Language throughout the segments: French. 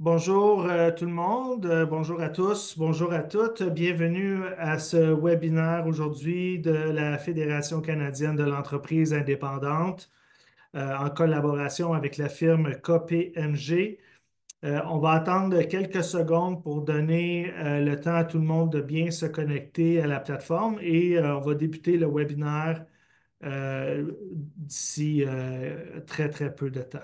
Bonjour tout le monde, bonjour à tous, bonjour à toutes. Bienvenue à ce webinaire aujourd'hui de la Fédération canadienne de l'entreprise indépendante en collaboration avec la firme KPMG. On va attendre quelques secondes pour donner le temps à tout le monde de bien se connecter à la plateforme et on va débuter le webinaire d'ici très très peu de temps.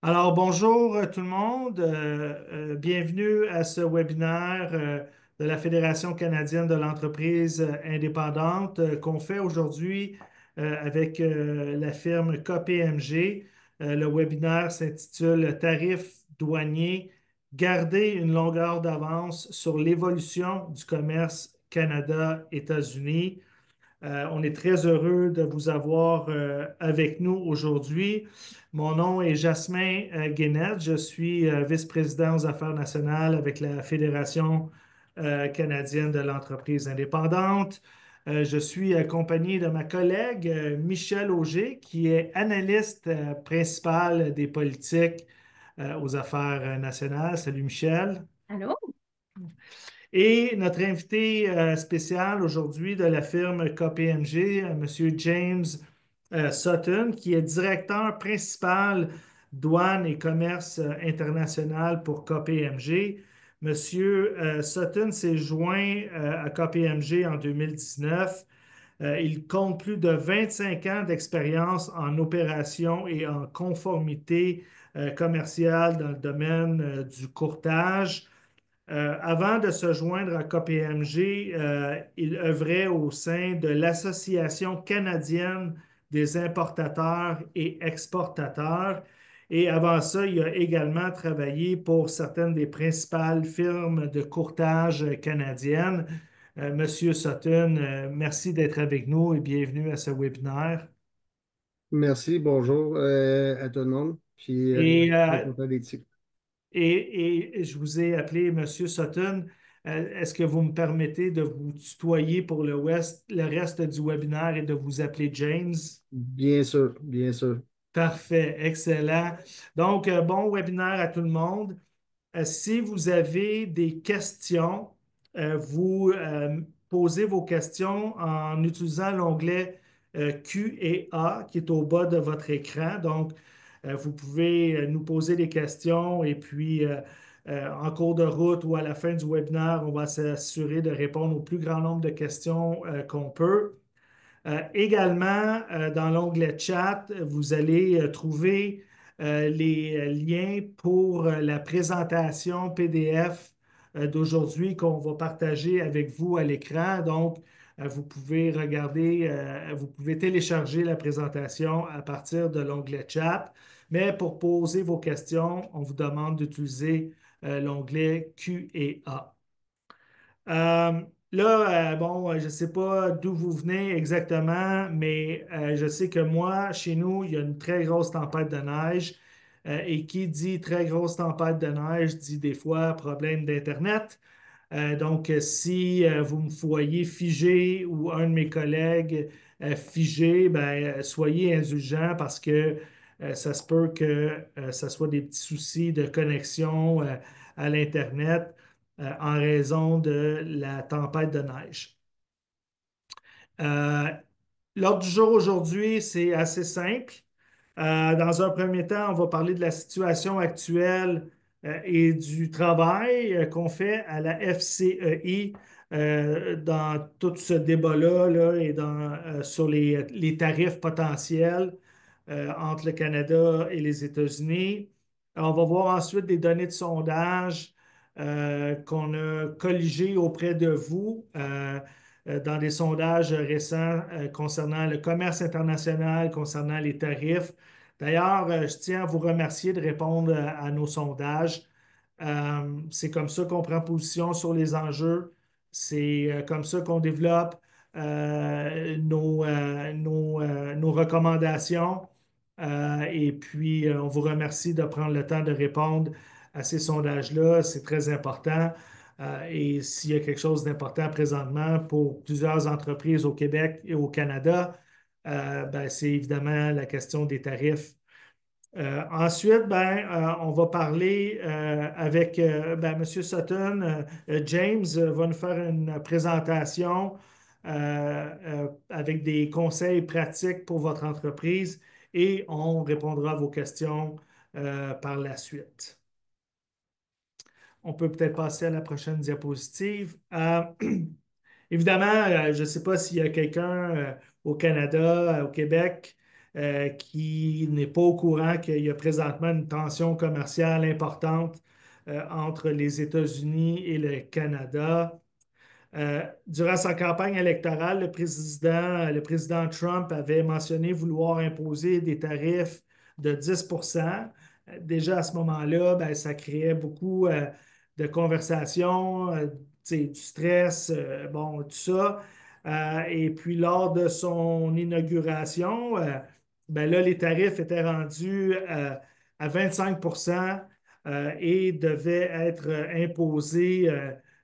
Alors, bonjour tout le monde. Bienvenue à ce webinaire de la Fédération canadienne de l'entreprise indépendante qu'on fait aujourd'hui avec la firme KPMG. Le webinaire s'intitule Tarifs douaniers, garder une longueur d'avance sur l'évolution du commerce Canada-États-Unis. On est très heureux de vous avoir avec nous aujourd'hui. Mon nom est Jasmin Guénette. Je suis vice-président aux affaires nationales avec la Fédération canadienne de l'entreprise indépendante. Je suis accompagné de ma collègue Michel Auger, qui est analyste principal des politiques aux affaires nationales. Salut Michel. Allô? Et notre invité spécial aujourd'hui de la firme KPMG, M. James Sutton, qui est directeur principal douane et commerce international pour KPMG. Monsieur Sutton s'est joint à KPMG en 2019. Il compte plus de 25 ans d'expérience en opération et en conformité commerciale dans le domaine du courtage. Avant de se joindre à KPMG, il œuvrait au sein de l'Association canadienne des importateurs et exportateurs. Et avant ça, il a également travaillé pour certaines des principales firmes de courtage canadiennes. Monsieur Sutton, merci d'être avec nous et bienvenue à ce webinaire. Merci, bonjour à tout le monde. Puis Et très content d'être ici. Et je vous ai appelé Monsieur Sutton. Est-ce que vous me permettez de vous tutoyer pour le reste du webinaire et de vous appeler James? Bien sûr, bien sûr. Parfait, excellent. Donc, bon webinaire à tout le monde. Si vous avez des questions, vous posez vos questions en utilisant l'onglet Q&A qui est au bas de votre écran. Donc, vous pouvez nous poser des questions et puis en cours de route ou à la fin du webinaire, on va s'assurer de répondre au plus grand nombre de questions qu'on peut. Également, dans l'onglet Chat, vous allez trouver les liens pour la présentation PDF d'aujourd'hui qu'on va partager avec vous à l'écran. Donc, vous pouvez regarder, vous pouvez télécharger la présentation à partir de l'onglet Chat. Mais pour poser vos questions, on vous demande d'utiliser l'onglet Q&A. Euh, Là, bon, je ne sais pas d'où vous venez exactement, mais je sais que moi, chez nous, il y a une très grosse tempête de neige. Et qui dit très grosse tempête de neige dit des fois problème d'Internet. Donc, si vous me voyez figé ou un de mes collègues figé, ben, soyez indulgents parce que ça se peut que ça soit des petits soucis de connexion à l'Internet en raison de la tempête de neige. Euh, L'ordre du jour aujourd'hui, c'est assez simple. Dans un premier temps, on va parler de la situation actuelle et du travail qu'on fait à la FCEI dans tout ce débat-là là, et sur les tarifs potentiels entre le Canada et les États-Unis. On va voir ensuite des données de sondage qu'on a colligées auprès de vous dans des sondages récents concernant le commerce international, concernant les tarifs. D'ailleurs, je tiens à vous remercier de répondre à nos sondages. C'est comme ça qu'on prend position sur les enjeux. C'est comme ça qu'on développe nos recommandations. Et puis, on vous remercie de prendre le temps de répondre à ces sondages-là. C'est très important. Et s'il y a quelque chose d'important présentement pour plusieurs entreprises au Québec et au Canada, ben, c'est évidemment la question des tarifs. Ensuite, ben, on va parler avec ben, M. Sutton. James va nous faire une présentation avec des conseils pratiques pour votre entreprise et on répondra à vos questions par la suite. On peut peut-être passer à la prochaine diapositive. Évidemment, je ne sais pas s'il y a quelqu'un au Canada, au Québec, qui n'est pas au courant qu'il y a présentement une tension commerciale importante entre les États-Unis et le Canada. Durant sa campagne électorale, le président Trump avait mentionné vouloir imposer des tarifs de 10%. Déjà à ce moment-là, ben, ça créait beaucoup de conversations, du stress, bon, tout ça. Et puis lors de son inauguration, ben là, les tarifs étaient rendus à 25% et devaient être imposés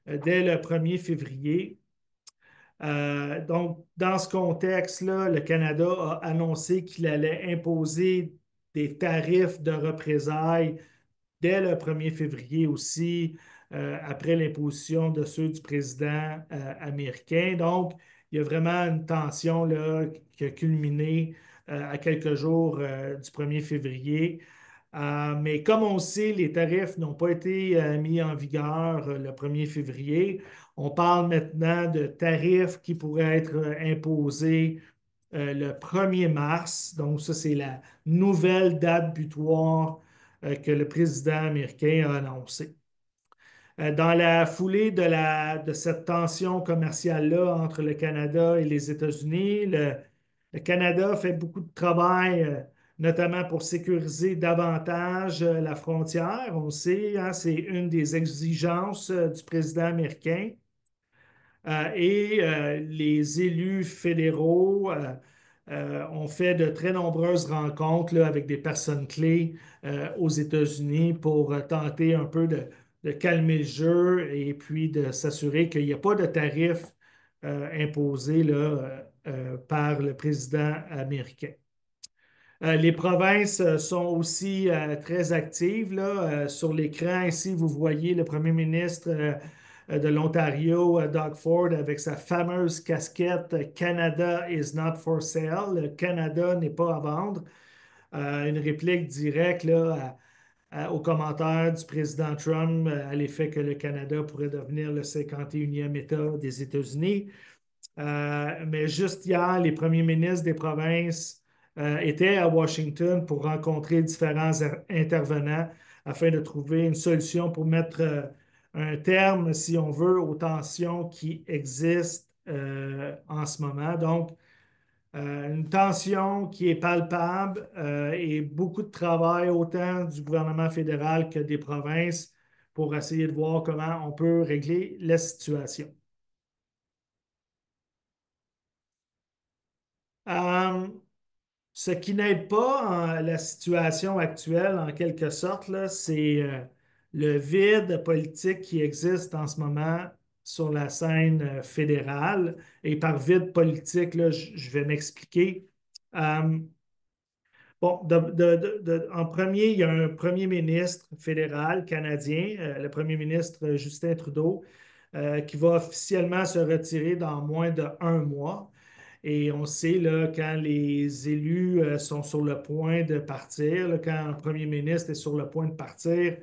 dès le 1er février. Donc, dans ce contexte-là, le Canada a annoncé qu'il allait imposer des tarifs de représailles dès le 1er février aussi, après l'imposition de ceux du président américain. Donc, il y a vraiment une tension là, qui a culminé à quelques jours du 1er février. Mais comme on sait, les tarifs n'ont pas été mis en vigueur le 1er février. On parle maintenant de tarifs qui pourraient être imposés le 1er mars. Donc, ça, c'est la nouvelle date butoir que le président américain a annoncée. Dans la foulée de cette tension commerciale-là entre le Canada et les États-Unis, le Canada fait beaucoup de travail, notamment pour sécuriser davantage la frontière. On sait, hein, c'est une des exigences du président américain. Et les élus fédéraux ont fait de très nombreuses rencontres là, avec des personnes clés aux États-Unis pour tenter un peu de calmer le jeu et puis de s'assurer qu'il n'y a pas de tarifs imposés là, par le président américain. Les provinces sont aussi très actives là. Sur l'écran, ici, vous voyez le premier ministre de l'Ontario, Doug Ford, avec sa fameuse casquette Canada is not for sale. Le Canada n'est pas à vendre. Une réplique directe là, aux commentaires du président Trump à l'effet que le Canada pourrait devenir le 51e État des États-Unis. Mais juste hier, les premiers ministres des provinces étaient à Washington pour rencontrer différents intervenants afin de trouver une solution pour mettre un terme, si on veut, aux tensions qui existent en ce moment. Donc, une tension qui est palpable et beaucoup de travail autant du gouvernement fédéral que des provinces pour essayer de voir comment on peut régler la situation. Euh, Ce qui n'aide pas la situation actuelle, en quelque sorte, là, c'est le vide politique qui existe en ce moment sur la scène fédérale. Et par vide politique, là, je vais m'expliquer. Euh, bon, en premier, il y a un premier ministre fédéral canadien, le premier ministre Justin Trudeau, qui va officiellement se retirer dans moins d'un mois. Et on sait, là, quand les élus sont sur le point de partir, là, quand un premier ministre est sur le point de partir,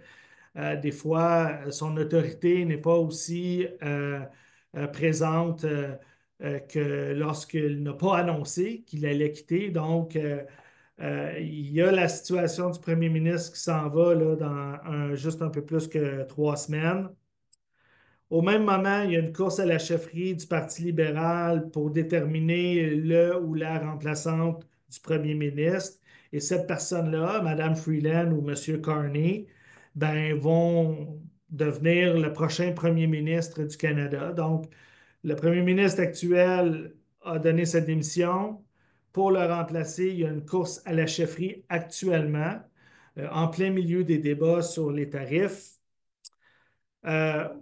des fois, son autorité n'est pas aussi présente que lorsqu'il n'a pas annoncé qu'il allait quitter. Donc, il y a la situation du premier ministre qui s'en va là, dans juste un peu plus que 3 semaines. Au même moment, il y a une course à la chefferie du Parti libéral pour déterminer le ou la remplaçante du premier ministre. Et cette personne-là, Mme Freeland ou M. Carney, ben, vont devenir le prochain premier ministre du Canada. Donc, le premier ministre actuel a donné sa démission. Pour le remplacer, il y a une course à la chefferie actuellement, en plein milieu des débats sur les tarifs.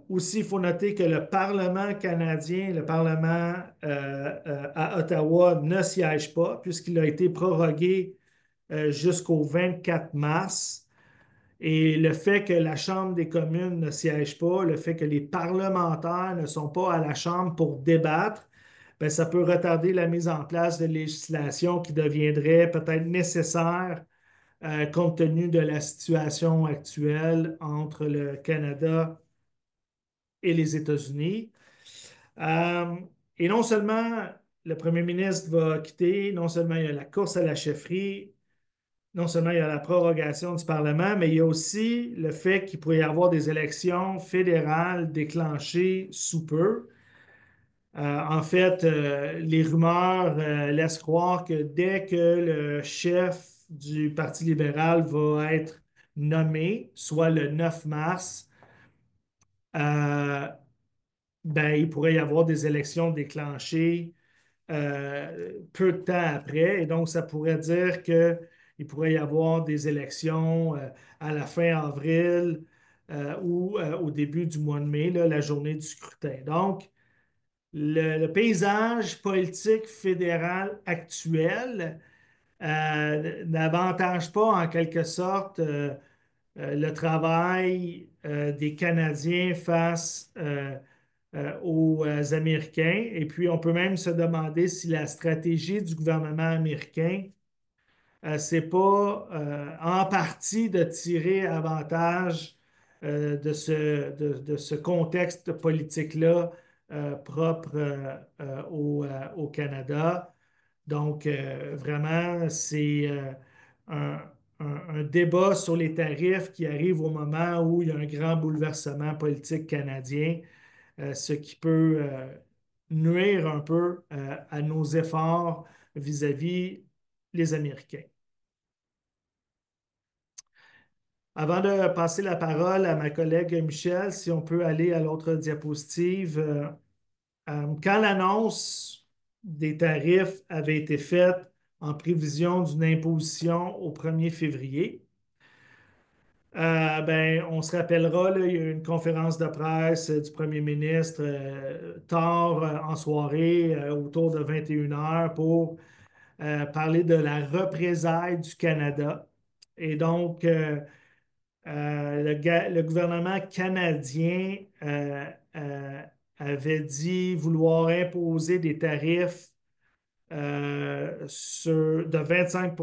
Aussi, il faut noter que le Parlement canadien, le Parlement à Ottawa ne siège pas puisqu'il a été prorogué jusqu'au 24 mars. Et le fait que la Chambre des communes ne siège pas, le fait que les parlementaires ne sont pas à la Chambre pour débattre, ben, ça peut retarder la mise en place de législation qui deviendrait peut-être nécessaire compte tenu de la situation actuelle entre le Canada et les États-Unis. Euh, et non seulement le premier ministre va quitter, non seulement il y a la course à la chefferie, non seulement il y a la prorogation du Parlement, mais il y a aussi le fait qu'il pourrait y avoir des élections fédérales déclenchées sous peu. En fait, les rumeurs laissent croire que dès que le chef du Parti libéral va être nommé, soit le 9 mars, euh, ben, il pourrait y avoir des élections déclenchées peu de temps après. Et donc, ça pourrait dire qu'il pourrait y avoir des élections à la fin avril ou au début du mois de mai, là, la journée du scrutin. Donc, le paysage politique fédéral actuel n'avantage pas en quelque sorte le travail des Canadiens face aux Américains. Et puis, on peut même se demander si la stratégie du gouvernement américain, c'est pas en partie de tirer avantage de ce contexte politique-là propre au Canada. Donc, vraiment, c'est un, un débat sur les tarifs qui arrive au moment où il y a un grand bouleversement politique canadien, ce qui peut nuire un peu à nos efforts vis-à-vis les Américains. Avant de passer la parole à ma collègue Michel, si on peut aller à l'autre diapositive, quand l'annonce des tarifs avait été faite en prévision d'une imposition au 1er février, ben, on se rappellera, là, il y a eu une conférence de presse du premier ministre tard en soirée, autour de 21 heures, pour parler de la représailles du Canada. Et donc, le gouvernement canadien avait dit vouloir imposer des tarifs de 25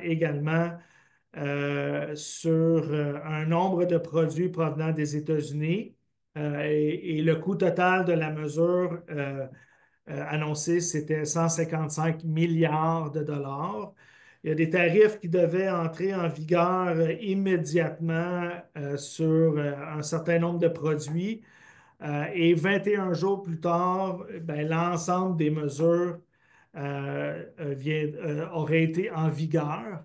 également sur un nombre de produits provenant des États-Unis. Et le coût total de la mesure annoncée, c'était 155 milliards de dollars. Il y a des tarifs qui devaient entrer en vigueur immédiatement sur un certain nombre de produits. Et 21 jours plus tard, ben, l'ensemble des mesures auraient été en vigueur.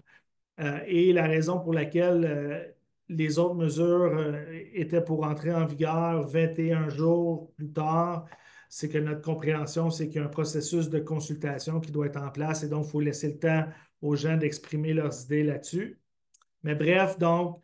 Et la raison pour laquelle les autres mesures étaient pour entrer en vigueur 21 jours plus tard, c'est que notre compréhension, c'est qu'il y a un processus de consultation qui doit être en place et donc il faut laisser le temps aux gens d'exprimer leurs idées là-dessus. Mais bref, donc,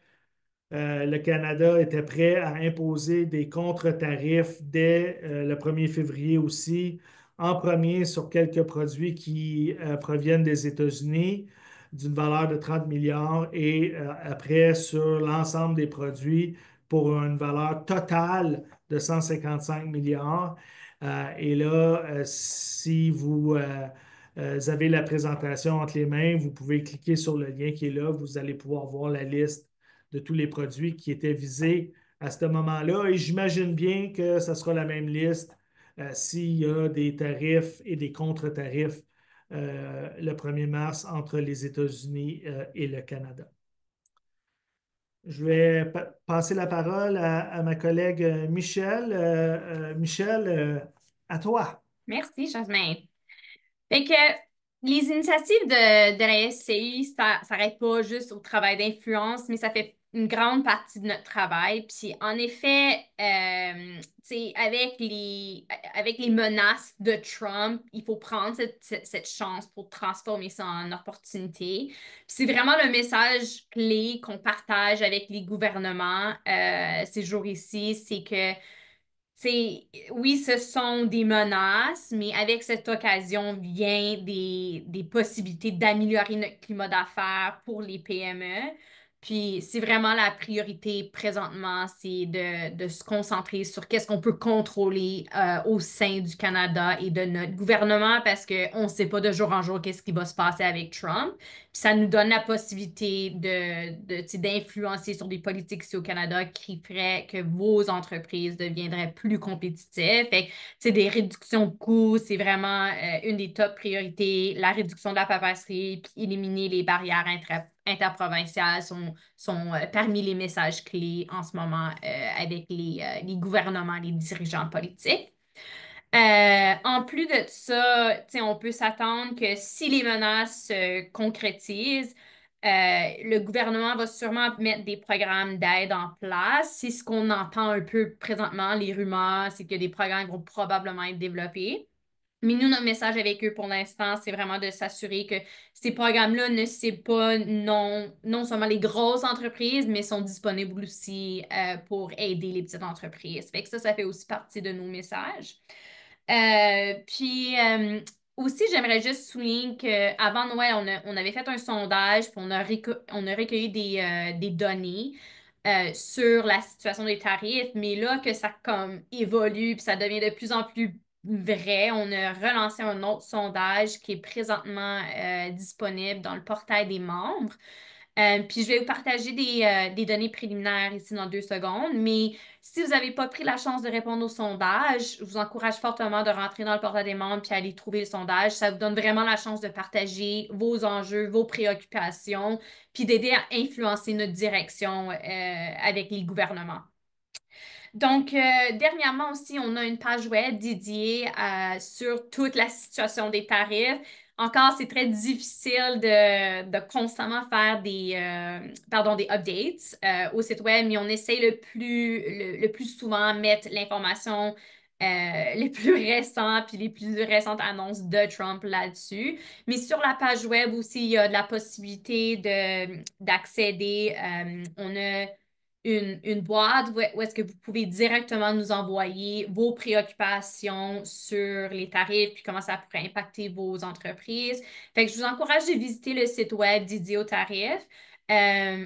le Canada était prêt à imposer des contre-tarifs dès le 1er février aussi, en premier sur quelques produits qui proviennent des États-Unis d'une valeur de 30 milliards et après sur l'ensemble des produits pour une valeur totale de 155 milliards. Et là, si vous avez la présentation entre les mains, vous pouvez cliquer sur le lien qui est là, vous allez pouvoir voir la liste de tous les produits qui étaient visés à ce moment-là. Et j'imagine bien que ce sera la même liste s'il y a des tarifs et des contre-tarifs le 1er mars entre les États-Unis et le Canada. Je vais passer la parole à ma collègue Michel. Michel, à toi. Merci, Jasmin. Fait que les initiatives de la SCI, ça s'arrête pas juste au travail d'influence, mais ça fait une grande partie de notre travail. Puis en effet, tu sais, avec les menaces de Trump, il faut prendre cette chance pour transformer ça en opportunité. Puis c'est vraiment le message clé qu'on partage avec les gouvernements ces jours-ci, c'est que oui, ce sont des menaces, mais avec cette occasion vient des possibilités d'améliorer notre climat d'affaires pour les PME. Puis c'est vraiment la priorité présentement, c'est de se concentrer sur qu'est-ce qu'on peut contrôler au sein du Canada et de notre gouvernement parce qu'on ne sait pas de jour en jour qu'est-ce qui va se passer avec Trump. Puis ça nous donne la possibilité d'influencer sur des politiques ici au Canada qui feraient que vos entreprises deviendraient plus compétitives. Fait que, des réductions de coûts, c'est vraiment une des top priorités. La réduction de la paperasserie, puis éliminer les barrières interprovinciales sont parmi les messages clés en ce moment avec les gouvernements, les dirigeants politiques. En plus de ça, on peut s'attendre que si les menaces se concrétisent, le gouvernement va sûrement mettre des programmes d'aide en place. C'est ce qu'on entend un peu présentement, les rumeurs, c'est que des programmes vont probablement être développés. Mais nous, notre message avec eux pour l'instant, c'est vraiment de s'assurer que ces programmes-là ne ciblent pas non seulement les grosses entreprises, mais sont disponibles aussi pour aider les petites entreprises. Fait que ça fait aussi partie de nos messages. Puis aussi, j'aimerais juste souligner qu'avant Noël, on avait fait un sondage, puis on a recueilli des données sur la situation des tarifs, mais là que ça comme évolue, puis ça devient de plus en plus vrai, on a relancé un autre sondage qui est présentement disponible dans le portail des membres. Puis je vais vous partager des données préliminaires ici dans 2 secondes, mais si vous n'avez pas pris la chance de répondre au sondage, je vous encourage fortement de rentrer dans le portail des membres puis aller trouver le sondage. Ça vous donne vraiment la chance de partager vos enjeux, vos préoccupations, puis d'aider à influencer notre direction avec les gouvernements. Donc, dernièrement aussi, on a une page web dédiée sur toute la situation des tarifs. Encore, c'est très difficile de constamment faire des updates au site web, mais on essaye le plus souvent mettre l'information les plus récentes puis les plus récentes annonces de Trump là-dessus. Mais sur la page web aussi, il y a de la possibilité d'accéder. On a une boîte où est-ce que vous pouvez directement nous envoyer vos préoccupations sur les tarifs puis comment ça pourrait impacter vos entreprises. Fait que je vous encourage de visiter le site web dédié aux tarifs.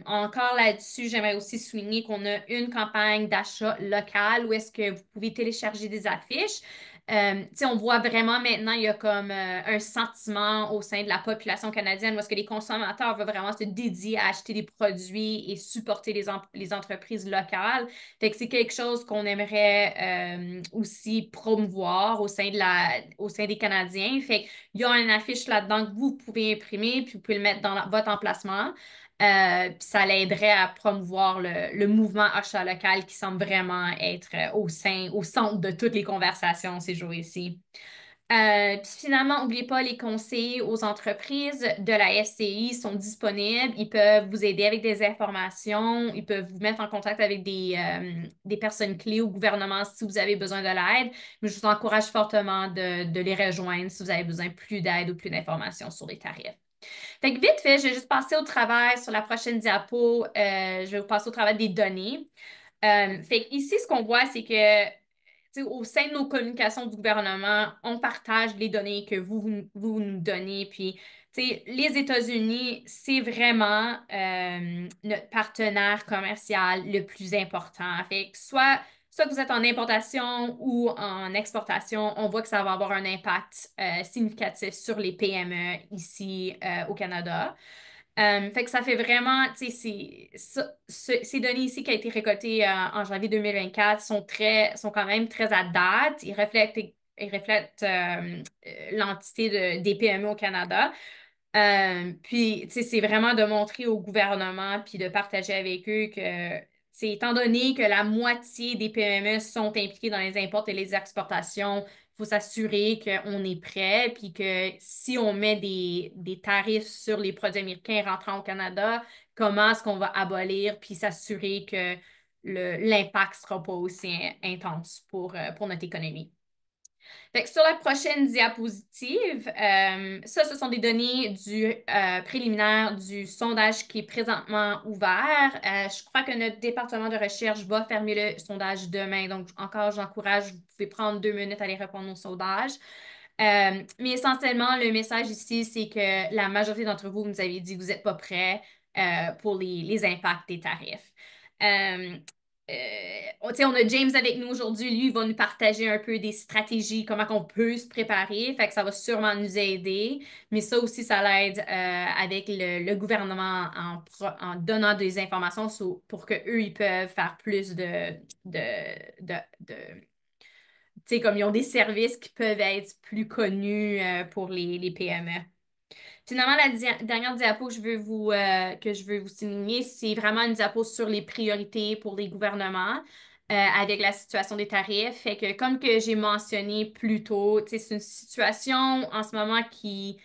Encore là-dessus, j'aimerais aussi souligner qu'on a une campagne d'achat local où est-ce que vous pouvez télécharger des affiches. On voit vraiment maintenant, il y a comme un sentiment au sein de la population canadienne où est-ce que les consommateurs veulent vraiment se dédier à acheter des produits et supporter les entreprises locales. Fait que c'est quelque chose qu'on aimerait aussi promouvoir au sein des Canadiens. Fait qu'il y a une affiche là-dedans que vous pouvez imprimer puis vous pouvez le mettre dans votre emplacement. Puis ça l'aiderait à promouvoir le mouvement achat local qui semble vraiment être au centre de toutes les conversations ces jours-ci. Puis finalement, n'oubliez pas, les conseillers aux entreprises de la FCI sont disponibles. Ils peuvent vous aider avec des informations. Ils peuvent vous mettre en contact avec des personnes clés au gouvernement si vous avez besoin de l'aide. Mais je vous encourage fortement de les rejoindre si vous avez besoin de plus d'aide ou plus d'informations sur les tarifs. Fait que vite fait, je vais juste passer au travail sur la prochaine diapo. Je vais vous passer au travail des données. Fait que ici, ce qu'on voit, c'est que au sein de nos communications du gouvernement, on partage les données que vous nous donnez. Puis, les États-Unis, c'est vraiment notre partenaire commercial le plus important. Fait que soit que vous êtes en importation ou en exportation, on voit que ça va avoir un impact significatif sur les PME ici au Canada. Fait que ça fait vraiment, ces données ici qui ont été récoltées en janvier 2024 sont quand même très à date. Ils reflètent l'entité des PME au Canada. Puis, c'est vraiment de montrer au gouvernement puis de partager avec eux que, étant donné que la moitié des PME sont impliquées dans les imports et les exportations, faut s'assurer qu'on est prêt, puis que si on met des tarifs sur les produits américains rentrant au Canada, comment est-ce qu'on va abolir, puis s'assurer que l'impact ne sera pas aussi intense pour notre économie. Fait que sur la prochaine diapositive, ça, ce sont des données préliminaires du sondage qui est présentement ouvert. Je crois que notre département de recherche va fermer le sondage demain. Donc, encore, j'encourage, vous pouvez prendre 2 minutes à aller répondre au sondage. Mais essentiellement, le message ici, c'est que la majorité d'entre vous nous avez dit que vous n'êtes pas prêts pour les impacts des tarifs. On a James avec nous aujourd'hui. Lui, il va nous partager un peu des stratégies, comment on peut se préparer. Fait que ça va sûrement nous aider. Mais ça aussi, ça l'aide avec le gouvernement en donnant des informations pour qu'eux, ils peuvent faire plus de, de tu sais, comme ils ont des services qui peuvent être plus connus pour les PME. Finalement, la dernière diapo que je veux vous souligner, c'est vraiment une diapo sur les priorités pour les gouvernements avec la situation des tarifs. Fait que, comme que j'ai mentionné plus tôt, tu sais, c'est une situation en ce moment qui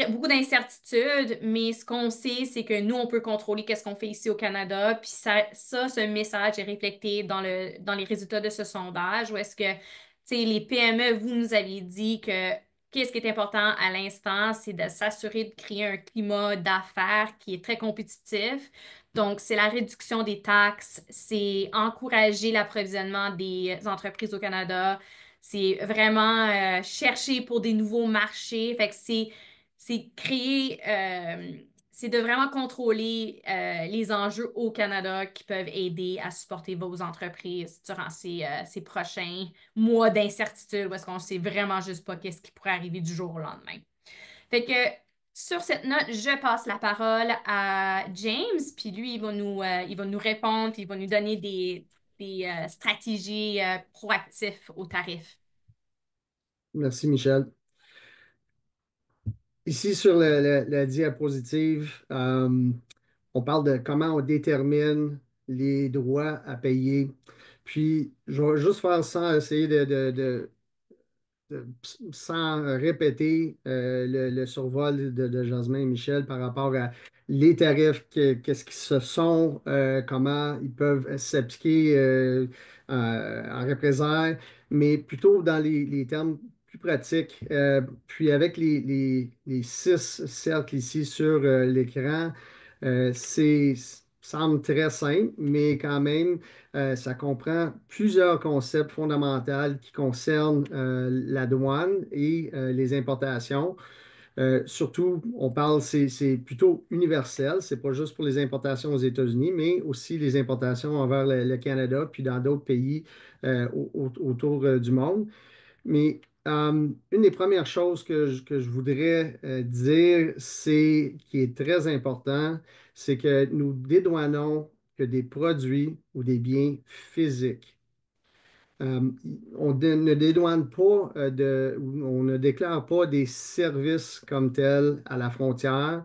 beaucoup d'incertitudes, mais ce qu'on sait, c'est que nous, on peut contrôler qu'est-ce qu'on fait ici au Canada. Puis ce message est reflété dans les résultats de ce sondage, où est-ce que, tu sais, les PME, vous nous aviez dit que qu'est-ce qui est important à l'instant, c'est de s'assurer de créer un climat d'affaires qui est très compétitif. Donc, c'est la réduction des taxes, c'est encourager l'approvisionnement des entreprises au Canada, c'est vraiment chercher pour des nouveaux marchés. Fait que c'est créer, c'est de vraiment contrôler les enjeux au Canada qui peuvent aider à supporter vos entreprises durant ces prochains mois d'incertitude où est-ce qu'on ne sait vraiment juste pas qu'est-ce qui pourrait arriver du jour au lendemain. Fait que sur cette note, je passe la parole à James, puis lui, il va nous répondre, puis il va nous donner des stratégies proactives aux tarifs. Merci, Michel. Ici, sur la diapositive, on parle de comment on détermine les droits à payer. Puis, je vais juste faire ça, essayer sans répéter le survol de Jasmin et Michel par rapport à les tarifs, qu'est-ce qu'ils se sont, comment ils peuvent s'appliquer en représailles, mais plutôt dans les termes plus pratiques. Puis avec les 6 cercles ici sur l'écran, c'est semble très simple, mais quand même, ça comprend plusieurs concepts fondamentaux qui concernent la douane et les importations. Surtout, on parle, c'est plutôt universel. C'est pas juste pour les importations aux États-Unis, mais aussi les importations envers le Canada, puis dans d'autres pays autour du monde. Mais une des premières choses que je voudrais dire, c'est qui est très important, c'est que nous dédouanons que des produits ou des biens physiques. Euh, ne dédouane pas on ne déclare pas des services comme tels à la frontière.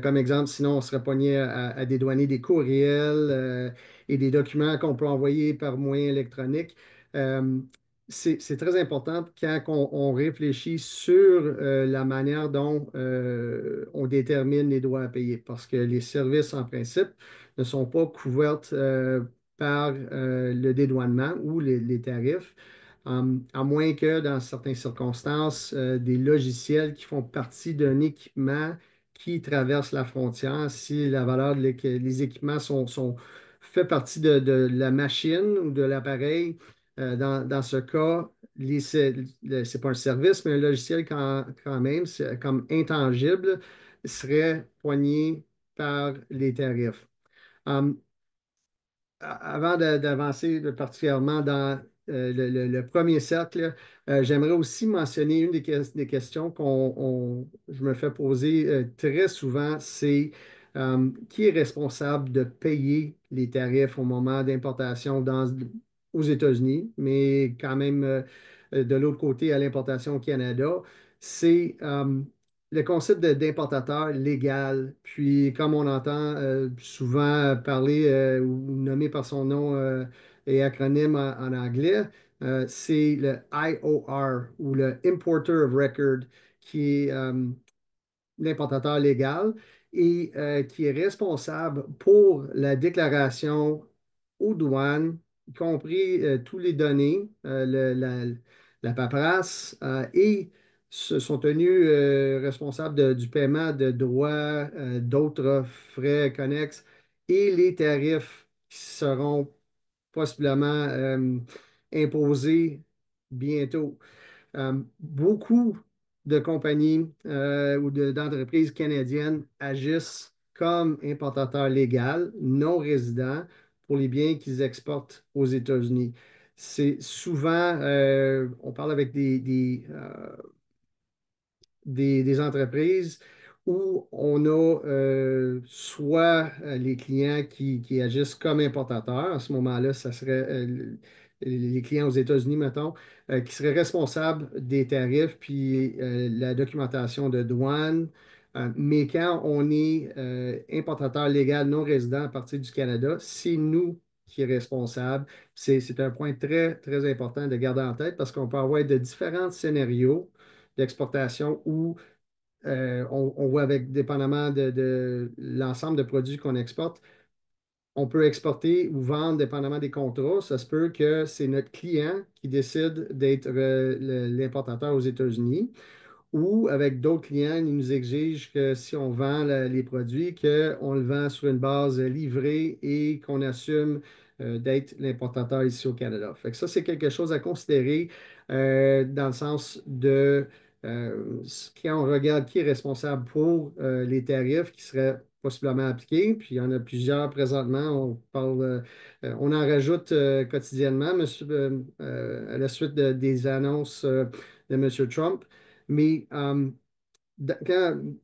Comme exemple, sinon on serait pogné à dédouaner des courriels et des documents qu'on peut envoyer par moyen électronique. Euh, c'est très important quand on réfléchit sur la manière dont on détermine les droits à payer, parce que les services, en principe, ne sont pas couverts par le dédouanement ou les tarifs, à moins que dans certaines circonstances, des logiciels qui font partie d'un équipement qui traverse la frontière, si la valeur les équipements fait partie de la machine ou de l'appareil, dans ce cas, c'est pas un service, mais un logiciel quand même, c'est comme intangible, serait poigné par les tarifs. Um, Avant d'avancer particulièrement dans le premier cercle, j'aimerais aussi mentionner une des questions je me fais poser très souvent, c'est qui est responsable de payer les tarifs au moment d'importation aux États-Unis, mais quand même de l'autre côté à l'importation au Canada. C'est le concept d'importateur légal. Puis, comme on entend souvent parler ou nommé par son nom et acronyme en anglais, c'est le IOR ou le Importer of Record, qui est l'importateur légal et qui est responsable pour la déclaration aux douanes, y compris tous les données, la paperasse, et sont tenus responsables du paiement de droits, d'autres frais connexes et les tarifs qui seront possiblement imposés bientôt. Beaucoup de compagnies ou d'entreprises canadiennes agissent comme importateurs légaux non résidents pour les biens qu'ils exportent aux États-Unis. C'est souvent, on parle avec des entreprises où on a soit les clients qui agissent comme importateurs, à ce moment-là, ça serait les clients aux États-Unis, mettons, qui seraient responsables des tarifs puis la documentation de douane. Mais quand on est importateur légal non résident à partir du Canada, c'est nous qui est responsable. C'est un point très, très important de garder en tête parce qu'on peut avoir de différents scénarios d'exportation où on voit avec, dépendamment de l'ensemble de produits qu'on exporte, on peut exporter ou vendre dépendamment des contrats. Ça se peut que c'est notre client qui décide d'être l'importateur aux États-Unis ou avec d'autres clients, ils nous exigent que si on vend les produits, qu'on le vend sur une base livrée et qu'on assume d'être l'importateur ici au Canada. Fait que ça, c'est quelque chose à considérer dans le sens de quand on regarde qui est responsable pour les tarifs qui seraient possiblement appliqués, puis il y en a plusieurs présentement, on en rajoute quotidiennement, à la suite des annonces de M. Trump. Mais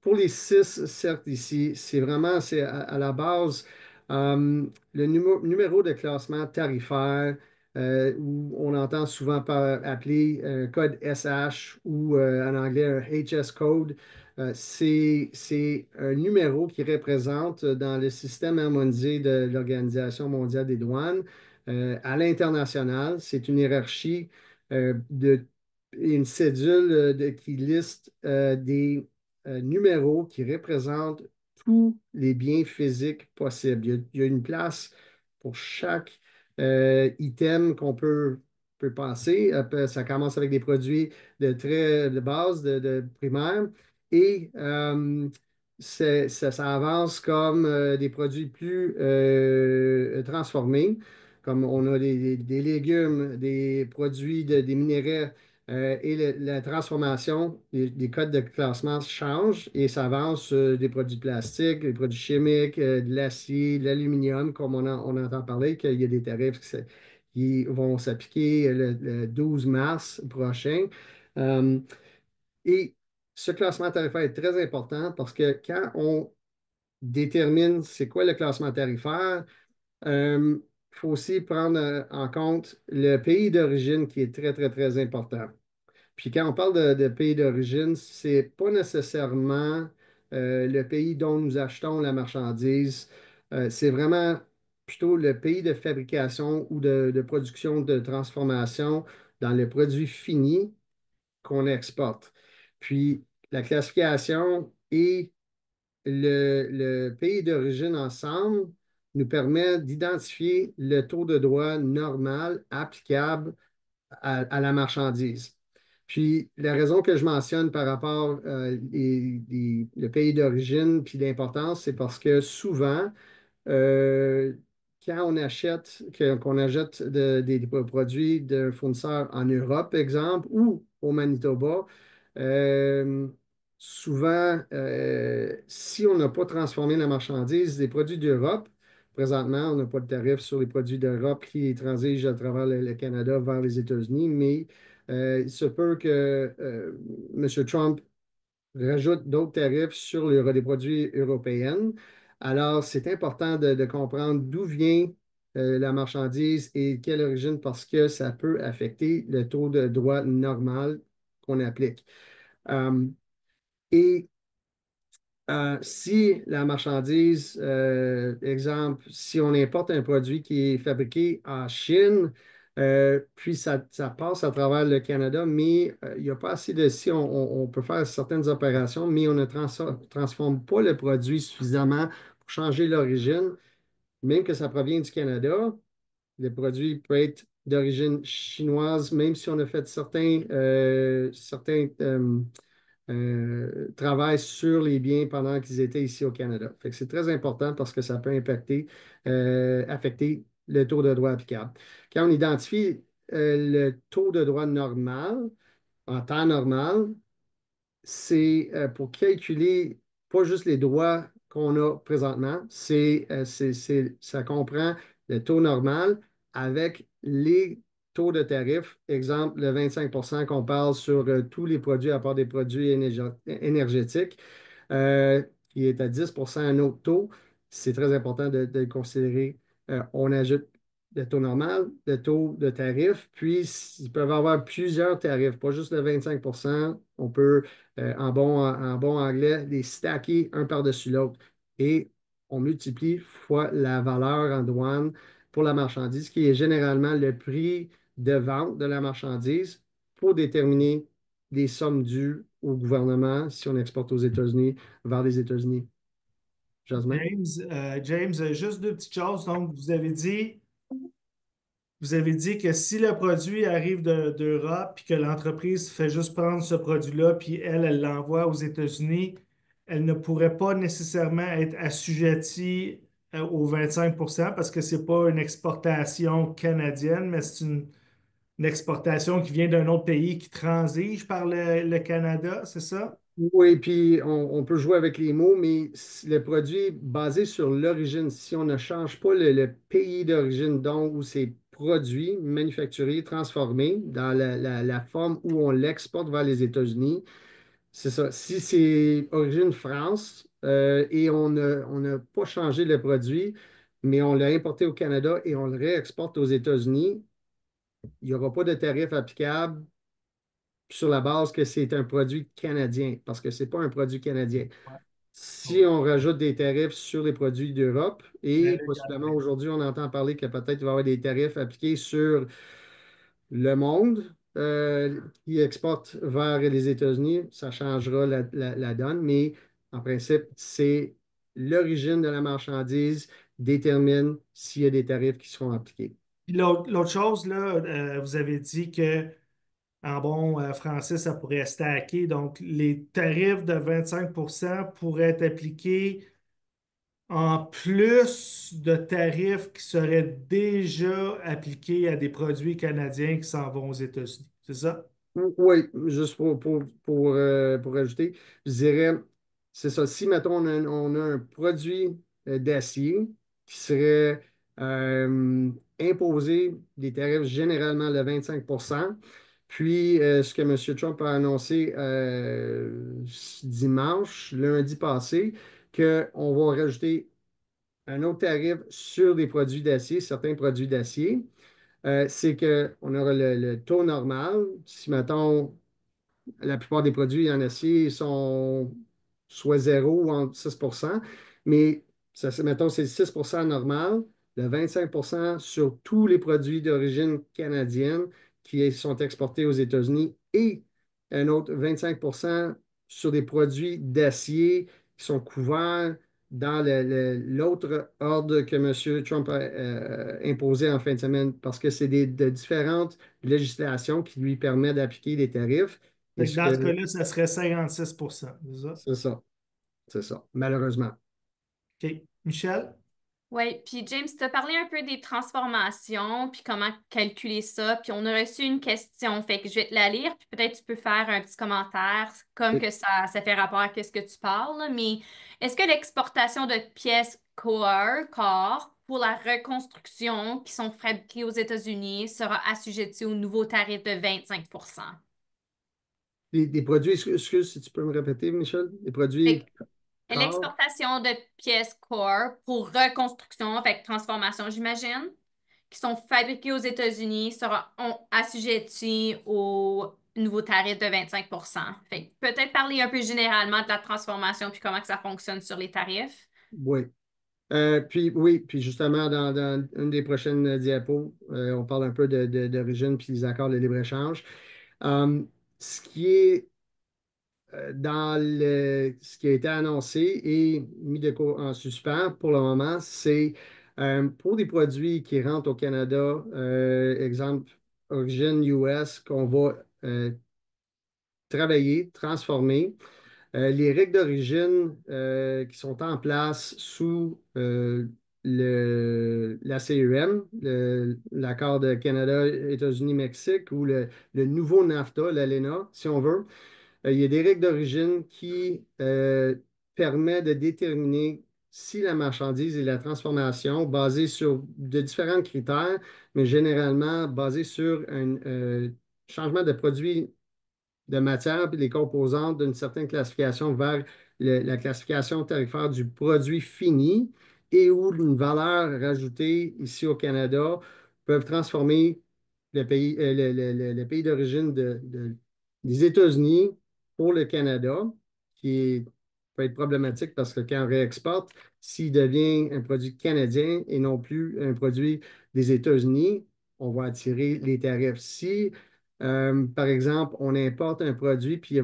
pour les six, certes, ici, c'est à la base le numéro de classement tarifaire où on entend souvent appeler code SH ou en anglais un HS code. C'est un numéro qui représente dans le système harmonisé de l'Organisation mondiale des douanes à l'international. C'est une hiérarchie de une cédule qui liste des numéros qui représentent tous les biens physiques possibles. Il y a une place pour chaque item qu'on peut penser. Ça commence avec des produits de base, de primaire, et ça avance comme des produits plus transformés, comme on a des légumes, des produits, des minéraux et la transformation des codes de classement changent et ça avance des produits plastiques, des produits chimiques, de l'acier, de l'aluminium, comme on entend parler, qu'il y a des tarifs qui vont s'appliquer le 12 mars prochain. Euh, et ce classement tarifaire est très important parce que quand on détermine c'est quoi le classement tarifaire, il faut aussi prendre en compte le pays d'origine qui est très, très, très important. Puis quand on parle de pays d'origine, c'est pas nécessairement le pays dont nous achetons la marchandise. C'est vraiment plutôt le pays de fabrication ou de production, de transformation dans le produit fini qu'on exporte. Puis la classification et le pays d'origine ensemble nous permet d'identifier le taux de droit normal applicable à la marchandise. Puis la raison que je mentionne par rapport le pays d'origine puis l'importance, c'est parce que souvent, euh, quand qu'on achète des produits d'un fournisseur en Europe, exemple, ou au Manitoba, euh, souvent, si on n'a pas transformé la marchandise des produits d'Europe, présentement, on n'a pas de tarif sur les produits d'Europe qui transigent à travers le Canada vers les États-Unis, mais il se peut que M. Trump rajoute d'autres tarifs sur les produits européens. Alors, c'est important de comprendre d'où vient la marchandise et quelle origine parce que ça peut affecter le taux de droit normal qu'on applique. Euh, et si la marchandise, exemple, si on importe un produit qui est fabriqué en Chine, Puis ça passe à travers le Canada, mais il n'y a pas assez de si on peut faire certaines opérations, mais on ne transforme pas le produit suffisamment pour changer l'origine, même que ça provient du Canada. Le produit peut être d'origine chinoise, même si on a fait certains travail sur les biens pendant qu'ils étaient ici au Canada. Fait que c'est très important parce que ça peut affecter le taux de droit applicable. Quand on identifie le taux de droit normal, en temps normal, c'est pour calculer pas juste les droits qu'on a présentement, ça comprend le taux normal avec les taux de tarif. Exemple, le 25 qu'on parle sur tous les produits à part des produits énergétiques, euh, qui est à 10 un autre taux. C'est très important de le considérer. On ajoute le taux normal, le taux de tarif, puis ils peuvent avoir plusieurs tarifs, pas juste le 25. On peut en bon anglais, les stacker un par-dessus l'autre. Et on multiplie fois la valeur en douane pour la marchandise, qui est généralement le prix de vente de la marchandise pour déterminer les sommes dues au gouvernement si on exporte aux États-Unis, vers les États-Unis. Jasmin? James, juste deux petites choses. Donc, vous avez dit que si le produit arrive d'Europe, puis que l'entreprise fait juste prendre ce produit-là, puis elle l'envoie aux États-Unis, elle ne pourrait pas nécessairement être assujettie au 25 parce que c'est pas une exportation canadienne, mais c'est une exportation qui vient d'un autre pays qui transige par le Canada, c'est ça? Oui, puis on peut jouer avec les mots, mais le produit est basé sur l'origine. Si on ne change pas le pays d'origine, donc où c'est produit, manufacturé, transformé dans la forme où on l'exporte vers les États-Unis, c'est ça. Si c'est origine France et on n'a pas changé le produit, mais on l'a importé au Canada et on le réexporte aux États-Unis, il n'y aura pas de tarif applicable sur la base que c'est un produit canadien, parce que ce n'est pas un produit canadien. Ouais. Si on rajoute des tarifs sur les produits d'Europe, Ben et là, possiblement aujourd'hui, on entend parler que peut-être il va y avoir des tarifs appliqués sur le monde qui exporte vers les États-Unis, ça changera la donne, mais en principe, c'est l'origine de la marchandise détermine s'il y a des tarifs qui seront appliqués. puis l'autre chose, là, vous avez dit que en bon français, ça pourrait stacker. Donc, les tarifs de 25 pourraient être appliqués en plus de tarifs qui seraient déjà appliqués à des produits canadiens qui s'en vont aux États-Unis. C'est ça? Oui, juste pour ajouter, je dirais, c'est ça. Si, mettons, on a un produit d'acier qui serait imposé des tarifs généralement de 25 puis ce que M. Trump a annoncé dimanche, lundi passé, qu'on va rajouter un autre tarif sur des produits d'acier, certains produits d'acier, c'est qu'on aura le taux normal. Si, mettons, la plupart des produits en acier sont soit zéro ou entre 6 mais ça, mettons, c'est le 6 normal, le 25 sur tous les produits d'origine canadienne qui sont exportés aux États-Unis et un autre 25 sur des produits d'acier qui sont couverts dans l'autre ordre que M. Trump a imposé en fin de semaine, parce que c'est de différentes législations qui lui permettent d'appliquer des tarifs. Et Fait que ce dans ce que cas-là, ça serait 56 c'est ça? c'est ça, c'est ça, malheureusement. OK. Michel? Oui, puis James, tu as parlé un peu des transformations, puis comment calculer ça, puis on a reçu une question, fait que je vais te la lire, puis peut-être tu peux faire un petit commentaire, comme Oui. que ça fait rapport à ce que tu parles, là, mais est-ce que l'exportation de pièces corps pour la reconstruction qui sont fabriquées aux États-Unis sera assujettie au nouveau tarif de 25? Des produits, excuse, si tu peux me répéter, Michel, des produits corps. L'exportation de pièces core pour reconstruction, fait que transformation, j'imagine, qui sont fabriquées aux États-Unis seront assujettis au nouveau tarif de 25. Fait que peut-être parler un peu généralement de la transformation puis comment que ça fonctionne sur les tarifs. Oui. Puis oui, puis justement, dans une des prochaines diapos, on parle un peu d'origine puis des accords de libre-échange. Euh, ce qui est ce qui a été annoncé et mis en suspens pour le moment, c'est pour des produits qui rentrent au Canada, exemple origine US, qu'on va travailler, transformer. Les règles d'origine qui sont en place sous la CEM, l'accord de Canada, États-Unis, Mexique, ou le nouveau NAFTA, l'ALENA, si on veut. Il y a des règles d'origine qui permettent de déterminer si la marchandise et la transformation, basée sur de différents critères, mais généralement basées sur un changement de produit de matière puis les composantes d'une certaine classification vers la classification tarifaire du produit fini et où une valeur rajoutée ici au Canada peuvent transformer le pays d'origine des États-Unis pour le Canada, peut être problématique parce que quand on réexporte, s'il devient un produit canadien et non plus un produit des États-Unis, on va attirer les tarifs. Si par exemple, on importe un produit, puis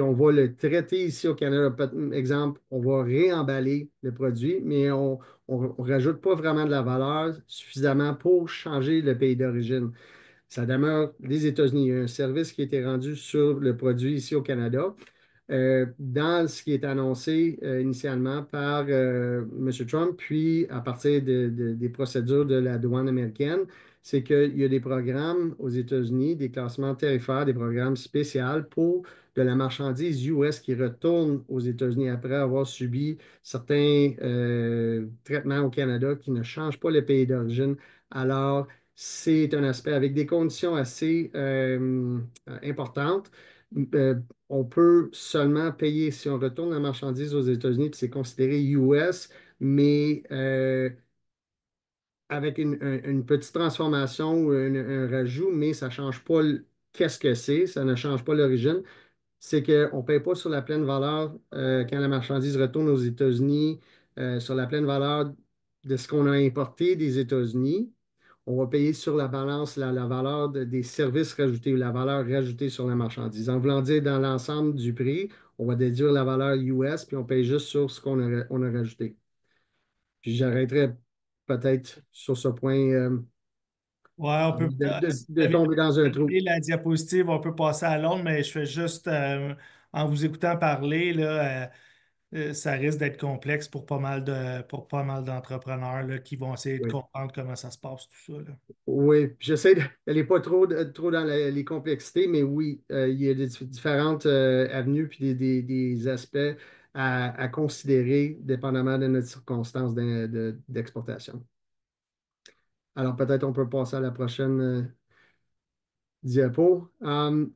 on va le traiter ici au Canada. Exemple, on va réemballer le produit, mais on ne rajoute pas vraiment de la valeur suffisamment pour changer le pays d'origine. Ça demeure les États-Unis. Il y a un service qui a été rendu sur le produit ici au Canada dans ce qui est annoncé initialement par M. Trump, puis à partir des procédures de la douane américaine, c'est qu'il y a des programmes aux États-Unis, des classements tarifaires, des programmes spéciaux pour de la marchandise US qui retourne aux États-Unis après avoir subi certains traitements au Canada qui ne changent pas le pays d'origine. Alors, c'est un aspect avec des conditions assez importantes. Euh, on peut seulement payer si on retourne la marchandise aux États-Unis, puis c'est considéré US, mais avec une petite transformation ou un rajout, mais ça ne change pas qu'est-ce que c'est, ça ne change pas l'origine. C'est qu'on ne paye pas sur la pleine valeur quand la marchandise retourne aux États-Unis, sur la pleine valeur de ce qu'on a importé des États-Unis. On va payer sur la balance la valeur des services rajoutés ou la valeur rajoutée sur la marchandise. En voulant dire, dans l'ensemble du prix, on va déduire la valeur US, puis on paye juste sur ce on a rajouté. Puis j'arrêterai peut-être sur ce point Ouais, on peut, si vous de avez tomber dans un trou. terminé la diapositive, on peut passer à l'autre, mais je fais juste, en vous écoutant parler, là, ça risque d'être complexe pour pas mal d'entrepreneurs là, qui vont essayer de Oui. comprendre comment ça se passe, tout ça, là. Oui, j'essaie d'aller pas trop dans les complexités, mais oui, il y a des différentes avenues puis des aspects à considérer dépendamment de notre circonstance d'exportation. Alors peut-être on peut passer à la prochaine diapo.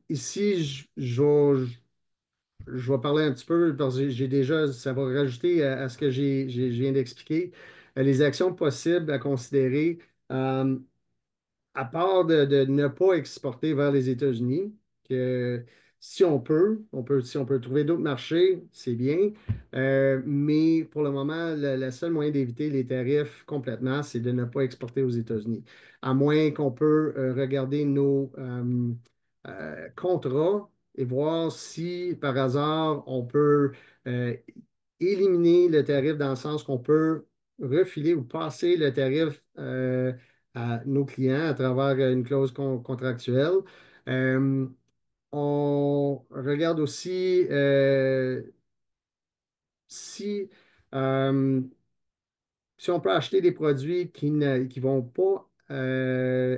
Ici, je vais parler un petit peu parce que j'ai déjà, ça va rajouter à ce que je viens d'expliquer. Les actions possibles à considérer. Euh, à part de ne pas exporter vers les États-Unis, que si si on peut trouver d'autres marchés, c'est bien. Mais pour le moment, le seul moyen d'éviter les tarifs complètement, c'est de ne pas exporter aux États-Unis. À moins qu'on peut regarder nos contrats et voir si par hasard on peut euh, éliminer le tarif dans le sens qu'on peut refiler ou passer le tarif à nos clients à travers une clause contractuelle. Euh, on regarde aussi si, euh, si on peut acheter des produits qui vont pas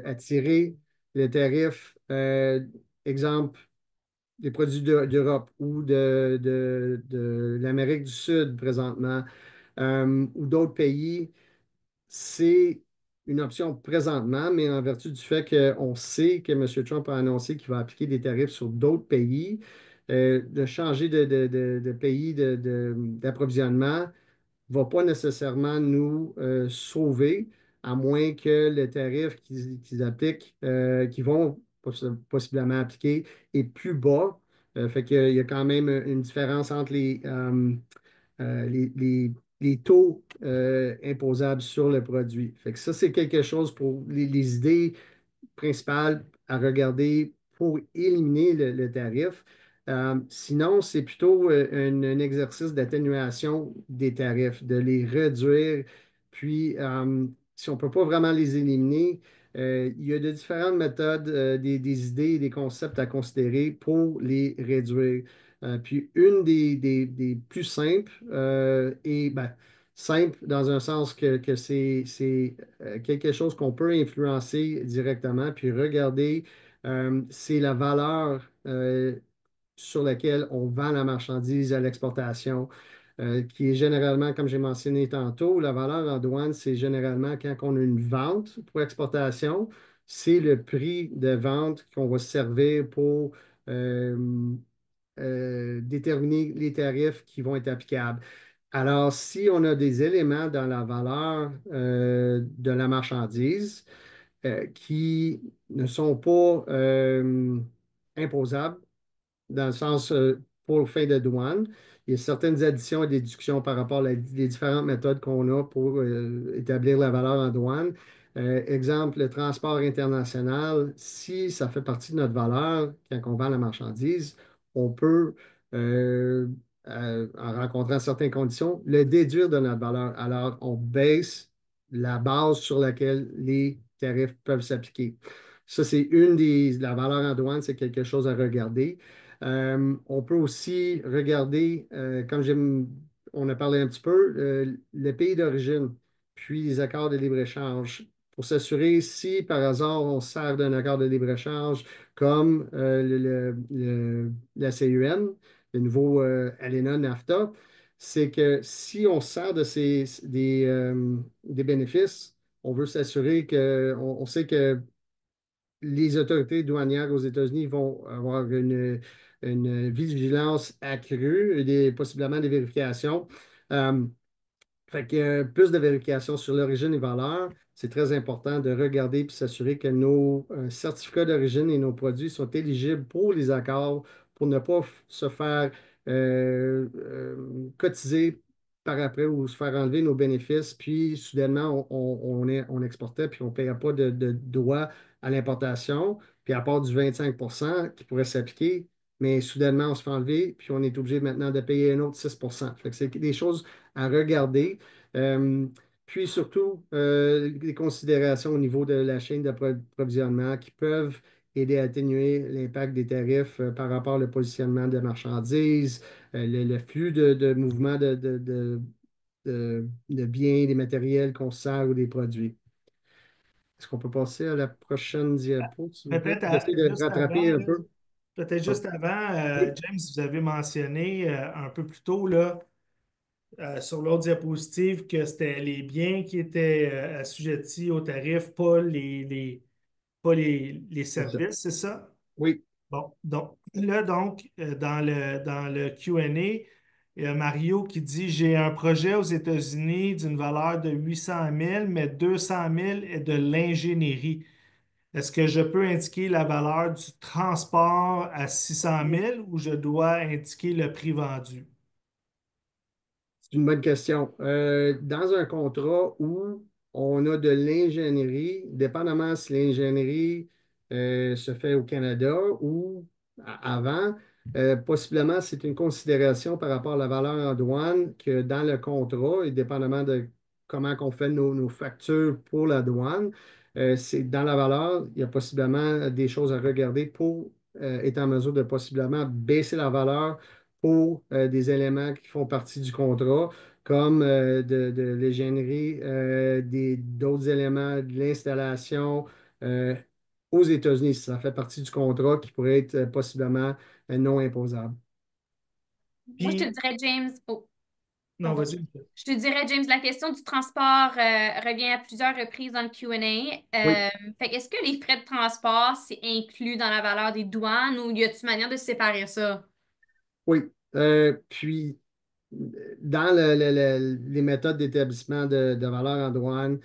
attirer le tarif, exemple, des produits d'Europe ou de l'Amérique du Sud présentement, ou d'autres pays. C'est une option présentement, mais en vertu du fait qu'on sait que M. Trump a annoncé qu'il va appliquer des tarifs sur d'autres pays, de changer de pays d'approvisionnement ne va pas nécessairement nous sauver, à moins que le tarif qu'ils appliquent, qu'ils vont possiblement appliquer, est plus bas. Fait qu'il y a quand même une différence entre les les taux imposables sur le produit. Fait que ça, c'est quelque chose pour les idées principales à regarder pour éliminer le tarif. Sinon, c'est plutôt un exercice d'atténuation des tarifs, de les réduire. Puis, si on ne peut pas vraiment les éliminer, il y a de différentes méthodes, des idées et des concepts à considérer pour les réduire. Puis, une des plus simples et ben, simple dans un sens que c'est quelque chose qu'on peut influencer directement, puis regarder, c'est la valeur sur laquelle on vend la marchandise à l'exportation, qui est généralement, comme j'ai mentionné tantôt, la valeur en douane, c'est généralement quand on a une vente pour exportation, c'est le prix de vente qu'on va se servir pour euh, déterminer les tarifs qui vont être applicables. Alors, si on a des éléments dans la valeur de la marchandise qui ne sont pas imposables, dans le sens pour fin de douane. Il y a certaines additions et déductions par rapport aux différentes méthodes qu'on a pour établir la valeur en douane. Exemple, le transport international, si ça fait partie de notre valeur quand on vend la marchandise, on peut, euh, en rencontrant certaines conditions, le déduire de notre valeur. Alors, on baisse la base sur laquelle les tarifs peuvent s'appliquer. Ça, c'est une des... La valeur en douane, c'est quelque chose à regarder. On peut aussi regarder, on a parlé un petit peu, le pays d'origine, puis les accords de libre-échange, pour s'assurer si par hasard on se sert d'un accord de libre-échange comme la CUN, le nouveau ALENA NAFTA, c'est que si on se sert de des bénéfices, on veut s'assurer on sait que les autorités douanières aux États-Unis vont avoir une vigilance accrue et possiblement des vérifications. Euh, Fait que plus de vérifications sur l'origine et valeur, c'est très important de regarder et s'assurer que nos certificats d'origine et nos produits sont éligibles pour les accords pour ne pas se faire cotiser par après ou se faire enlever nos bénéfices. Puis soudainement, on exportait puis on ne payait pas de droits à l'importation. Puis à part du 25 qui pourrait s'appliquer, mais soudainement, on se fait enlever puis on est obligé maintenant de payer un autre 6. Fait que c'est des choses à regarder. Euh, Puis surtout, les considérations au niveau de la chaîne d'approvisionnement qui peuvent aider à atténuer l'impact des tarifs par rapport au positionnement de marchandises, le flux de mouvement de biens, des matériels qu'on sert ou des produits. Est-ce qu'on peut passer à la prochaine diapo, s'il vous plaît? Peut-être J'essaie de juste rattraper avant, un là, peu. peut-être Ah, juste avant, oui, James, vous avez mentionné un peu plus tôt là, sur l'autre diapositive que c'était les biens qui étaient assujettis aux tarifs, pas les c'est ça. services, c'est ça? Oui. Bon, donc là, dans le Q&A, il y a Mario qui dit, j'ai un projet aux États-Unis d'une valeur de 800 000, mais 200 000 est de l'ingénierie. Est-ce que je peux indiquer la valeur du transport à 600 000 ou je dois indiquer le prix vendu? C'est une bonne question. Dans un contrat où on a de l'ingénierie, dépendamment si l'ingénierie se fait au Canada ou avant, possiblement c'est une considération par rapport à la valeur en douane que dans le contrat, et dépendamment de comment on fait nos factures pour la douane, c'est dans la valeur, il y a possiblement des choses à regarder pour être en mesure de possiblement baisser la valeur pour des éléments qui font partie du contrat, comme de l'ingénierie, d'autres éléments de l'installation euh, aux États-Unis. Ça fait partie du contrat qui pourrait être possiblement non imposable. Moi, je te Puis, dirais, James, oh, non, pardon. vas-y. Je te dirais, James, la question du transport revient à plusieurs reprises dans le Oui, Q&A. Fait que est-ce que les frais de transport, c'est inclus dans la valeur des douanes ou y a-t-il manière de séparer ça? oui. Puis, dans les méthodes d'établissement de valeur en douane,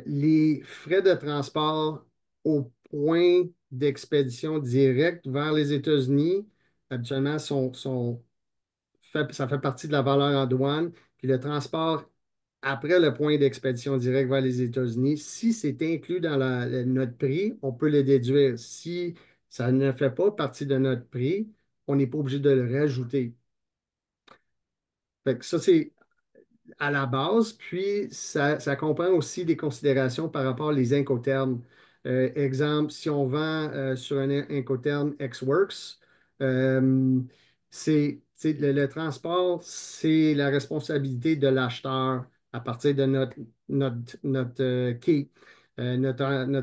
les frais de transport au point d'expédition direct vers les États-Unis, habituellement, ça fait partie de la valeur en douane. puis le transport après le point d'expédition direct vers les États-Unis, si c'est inclus dans notre prix, on peut le déduire. Si ça ne fait pas partie de notre prix, on n'est pas obligé de le rajouter. Fait que ça, c'est à la base, puis ça comprend aussi des considérations par rapport aux incoterms. Exemple, si on vend sur un incoterm Xworks, euh, le transport, c'est la responsabilité de l'acheteur à partir de notre quai, notre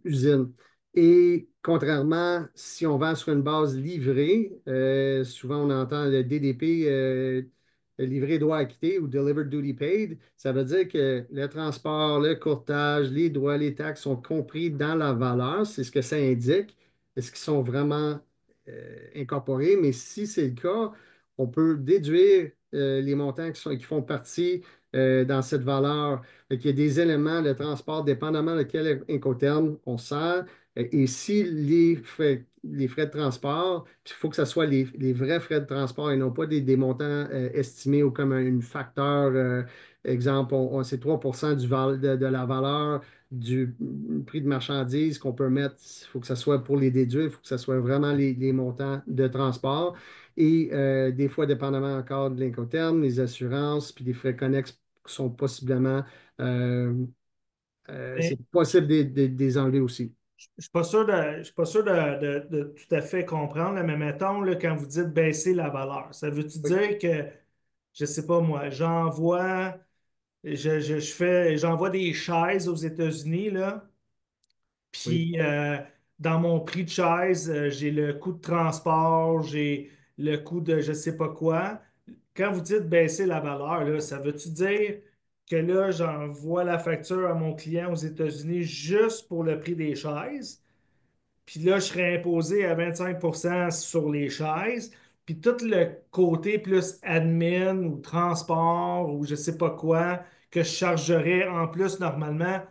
usine. Et contrairement, si on vend sur une base livrée, souvent on entend le DDP, livré droit acquitté ou Delivered Duty Paid, ça veut dire que le transport, le courtage, les droits, les taxes sont compris dans la valeur, c'est ce que ça indique. Est-ce qu'ils sont vraiment incorporés? Mais si c'est le cas, on peut déduire les montants qui font partie dans cette valeur. Il y a des éléments de transport, dépendamment de quel Incoterm on sert. Et si les frais de transport, puis il faut que ce soit les vrais frais de transport et non pas des montants estimés ou comme un facteur, exemple, c'est 3% de la valeur du prix de marchandise qu'on peut mettre. Il faut que ce soit pour les déduire, il faut que ce soit vraiment les montants de transport. Et des fois, dépendamment encore de l'Incoterm, les assurances, puis les frais connexes sont possiblement, euh, c'est Mais possible de les enlever aussi. je suis pas sûr de tout à fait comprendre, là, mais mettons, là, quand vous dites baisser la valeur, ça veut-tu Oui, dire que, je sais pas moi, j'envoie des chaises aux États-Unis, là, oui. puis dans mon prix de chaise, j'ai le coût de transport, j'ai le coût de je sais pas quoi. Quand vous dites baisser la valeur, là, ça veut-tu dire que là, j'envoie la facture à mon client aux États-Unis juste pour le prix des chaises? Puis là, je serais imposé à 25% sur les chaises. Puis tout le côté plus admin ou transport ou je sais pas quoi que je chargerais en plus normalement,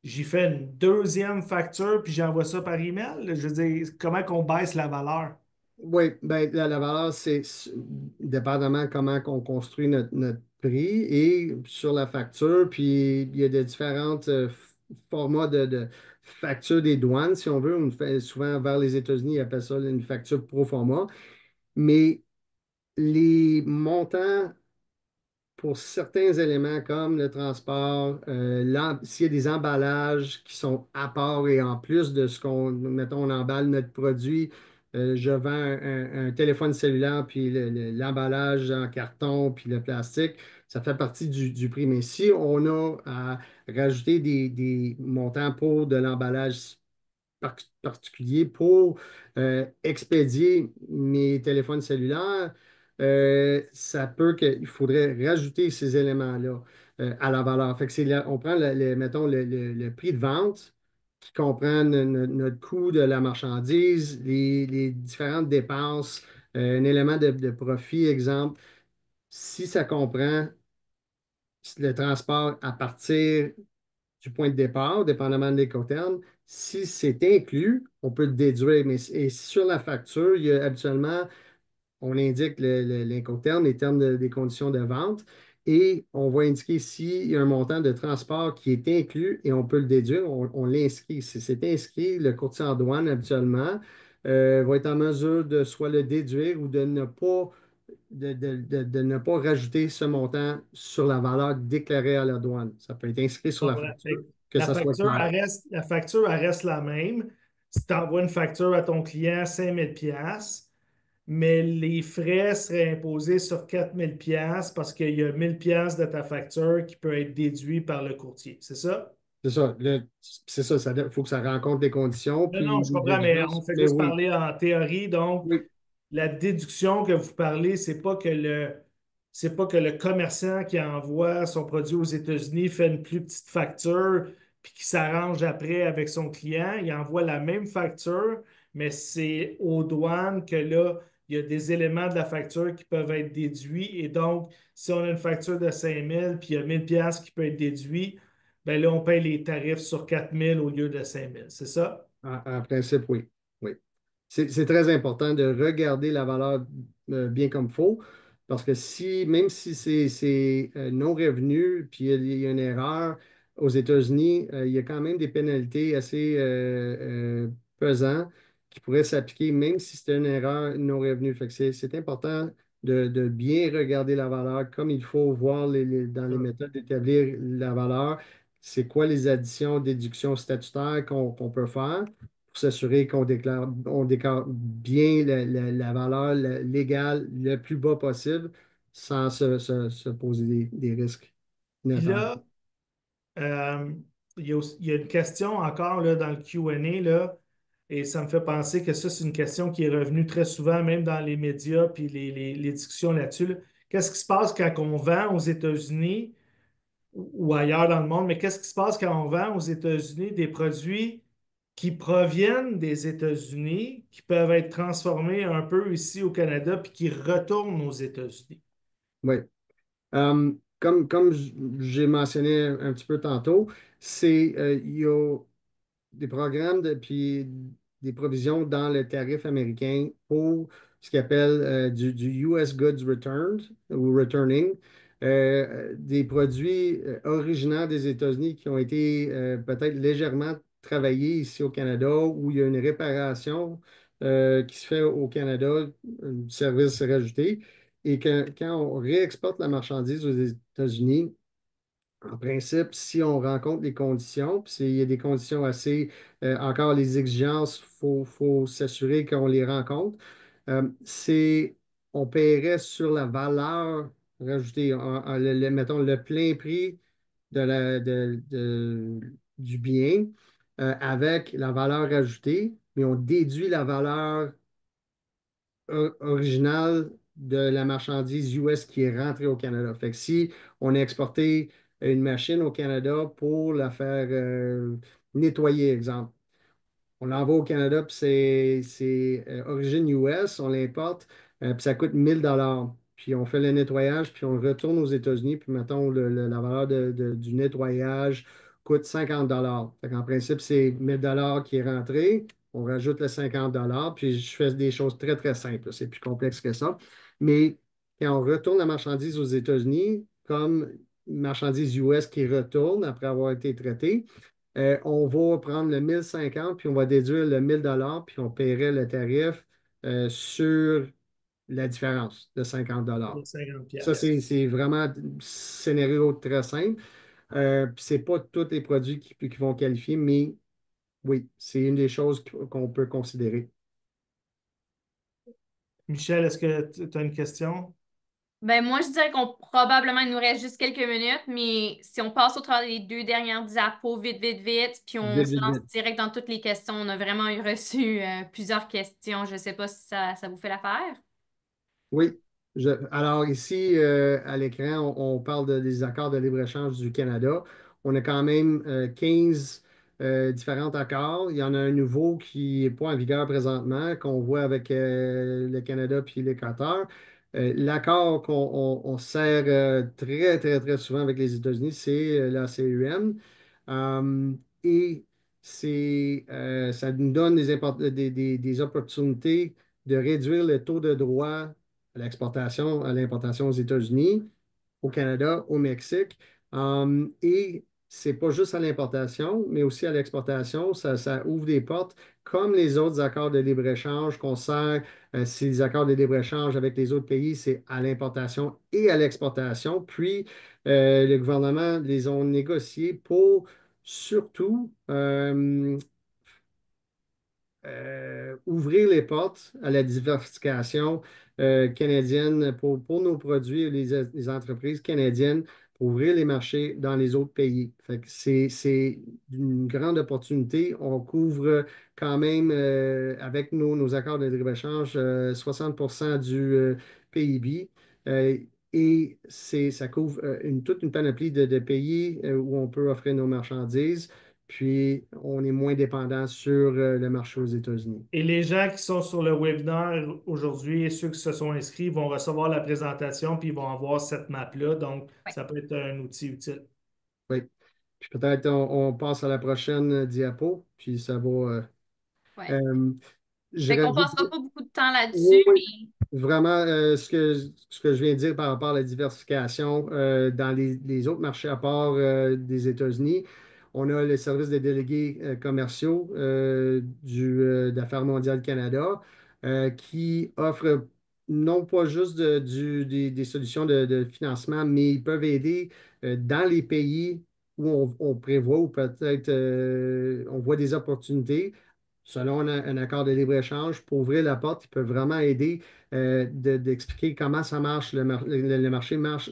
j'y fais une deuxième facture puis j'envoie ça par email. Je veux dire, comment qu'on baisse la valeur? Oui, ben, la valeur, dépendamment comment on construit notre prix et sur la facture, puis il y a de différents formats de facture des douanes, si on veut. Souvent, vers les États-Unis, ils appellent ça une facture pro forma. Mais les montants pour certains éléments comme le transport, s'il y a des emballages qui sont à part et en plus de ce mettons, on emballe notre produit, je vends un téléphone cellulaire, puis l'emballage en carton, puis le plastique, ça fait partie du prix. Mais si on a à rajouter des montants pour de l'emballage particulier pour expédier mes téléphones cellulaires, ça peut qu'il faudrait rajouter ces éléments-là à la valeur. Fait que on prend, mettons, le prix de vente qui comprend notre coût de la marchandise, les différentes dépenses, un élément de profit, exemple. Si ça comprend le transport à partir du point de départ, dépendamment de l'écoterme. Si c'est inclus, on peut le déduire, mais et sur la facture, il y a habituellement, on indique l'incoterm, les termes des conditions de vente, et on va indiquer s'il y a un montant de transport qui est inclus et on peut le déduire, on l'inscrit. Si c'est inscrit, le courtier en douane, habituellement, va être en mesure de soit le déduire ou de ne pas rajouter ce montant sur la valeur déclarée à la douane. Ça peut être inscrit sur la Comprends. facture, Fait que que ça soit clair. la facture, elle reste la même. Si tu envoies une facture à ton client, 5 000 piastres, mais les frais seraient imposés sur 4 000 piastres parce qu'il y a 1 000 piastres de ta facture qui peut être déduit par le courtier. C'est ça? C'est ça. C'est ça. Il faut que ça rencontre les conditions, Non, non, puis je les comprends, mais on exigences. fait Mais juste oui, parler en théorie. Donc, oui, la déduction que vous parlez, c'est pas que le commerçant qui envoie son produit aux États-Unis fait une plus petite facture puis qui s'arrange après avec son client. Il envoie la même facture, mais c'est aux douanes que là, il y a des éléments de la facture qui peuvent être déduits. Et donc, si on a une facture de 5 000 puis il y a 1 000 piastres qui peut être déduit, ben là, on paye les tarifs sur 4 000 au lieu de 5 000. C'est ça? en principe, oui. Oui. C'est très important de regarder la valeur bien comme il faut. Parce que si, même si c'est non revenu, puis il y a une erreur aux États-Unis, il y a quand même des pénalités assez pesantes qui pourraient s'appliquer, même si c'était une erreur non revenue. Fait que c'est important de bien regarder la valeur comme il faut, voir dans les méthodes d'établir la valeur, c'est quoi les additions, déductions statutaires qu'on peut faire pour s'assurer on déclare bien la valeur légale le plus bas possible sans se poser des risques Puis inattendu. là, Euh, il y a une question encore là, dans le Q&A, là, et ça me fait penser que ça, c'est une question qui est revenue très souvent, même dans les médias puis les discussions là-dessus, là. Qu'est-ce qui se passe quand on vend aux États-Unis ou ailleurs dans le monde, mais qu'est-ce qui se passe quand on vend aux États-Unis des produits qui proviennent des États-Unis, qui peuvent être transformés un peu ici au Canada, puis qui retournent aux États-Unis? Oui. Comme j'ai mentionné un petit peu tantôt, il y a des programmes puis des provisions dans le tarif américain pour ce qu'ils appellent du US Goods Returned ou Returning, des produits originaires des États-Unis qui ont été peut-être légèrement travaillés ici au Canada où il y a une réparation qui se fait au Canada, un service rajouté, et quand on réexporte la marchandise aux États-Unis, en principe, si on rencontre les conditions, puis il y a des conditions assez, encore les exigences, faut s'assurer qu'on les rencontre. C'est, on paierait sur la valeur rajoutée, mettons le plein prix du bien avec la valeur ajoutée, mais on déduit la valeur originale de la marchandise US qui est rentrée au Canada. Fait que si on a exporté une machine au Canada pour la faire nettoyer, exemple, on l'envoie au Canada, puis c'est origine US, on l'importe, puis ça coûte 1000 $. Puis on fait le nettoyage, puis on le retourne aux États-Unis, puis mettons la valeur du nettoyage coûte 50 $. Fait qu'en principe, c'est 1000 $ qui est rentré. On rajoute le 50 $, puis je fais des choses très, très simples. C'est plus complexe que ça. Mais quand on retourne la marchandise aux États-Unis, comme marchandise US qui retourne après avoir été traitée, on va prendre le 1050 puis on va déduire le 1000 $, puis on paierait le tarif sur la différence de 50 $. Les 50 Ça, piastres. c'est vraiment un scénario très simple. Puis c'est pas tous les produits qui vont qualifier, mais oui, c'est une des choses qu'on peut considérer. Michel, est-ce que tu as une question? Ben moi, je dirais qu'on probablement il nous reste juste quelques minutes, mais si on passe au travers des deux dernières diapos vite, vite, vite, puis on Vite, se vite, lance vite. direct dans toutes les questions. On a vraiment reçu plusieurs questions. Je ne sais pas si ça vous fait l'affaire. Oui. Alors ici, à l'écran, on parle des accords de libre-échange du Canada. On a quand même 15 différents accords. Il y en a un nouveau qui n'est pas en vigueur présentement, qu'on voit avec le Canada puis l'Équateur. L'accord qu'on sert très, très, très souvent avec les États-Unis, c'est la CUM. Euh, et ça nous donne des opportunités de réduire le taux de droit à l'exportation, à l'importation aux États-Unis, au Canada, au Mexique. Et c'est pas juste à l'importation, mais aussi à l'exportation. Ça ouvre des portes, comme les autres accords de libre-échange qu'on sert. Ces accords de libre-échange avec les autres pays, c'est à l'importation et à l'exportation. Puis, le gouvernement les ont négociés pour surtout ouvrir les portes à la diversification canadienne pour nos produits, les entreprises canadiennes, pour ouvrir les marchés dans les autres pays. Fait que c'est une grande opportunité. On couvre quand même, avec nos accords de libre-échange, 60% du PIB. euh, et ça couvre toute une panoplie de pays où on peut offrir nos marchandises. Puis, on est moins dépendant sur le marché aux États-Unis. Et les gens qui sont sur le webinaire aujourd'hui et ceux qui se sont inscrits vont recevoir la présentation puis ils vont avoir cette map-là. Donc, Oui, ça peut être un outil utile. Oui. Puis peut-être on passe à la prochaine diapo, puis ça va. ouais. euh, je Fait qu'on rajoute. passera pas beaucoup de temps là-dessus, Oui, oui. mais. Vraiment, ce que je viens de dire par rapport à la diversification dans les autres marchés à part des États-Unis, on a le service des délégués commerciaux d'Affaires mondiales Canada qui offre non pas juste des solutions de financement, mais ils peuvent aider dans les pays où on prévoit ou peut-être on voit des opportunités. Selon un accord de libre-échange, pour ouvrir la porte, ils peuvent vraiment aider d'expliquer comment ça marche, le marché marche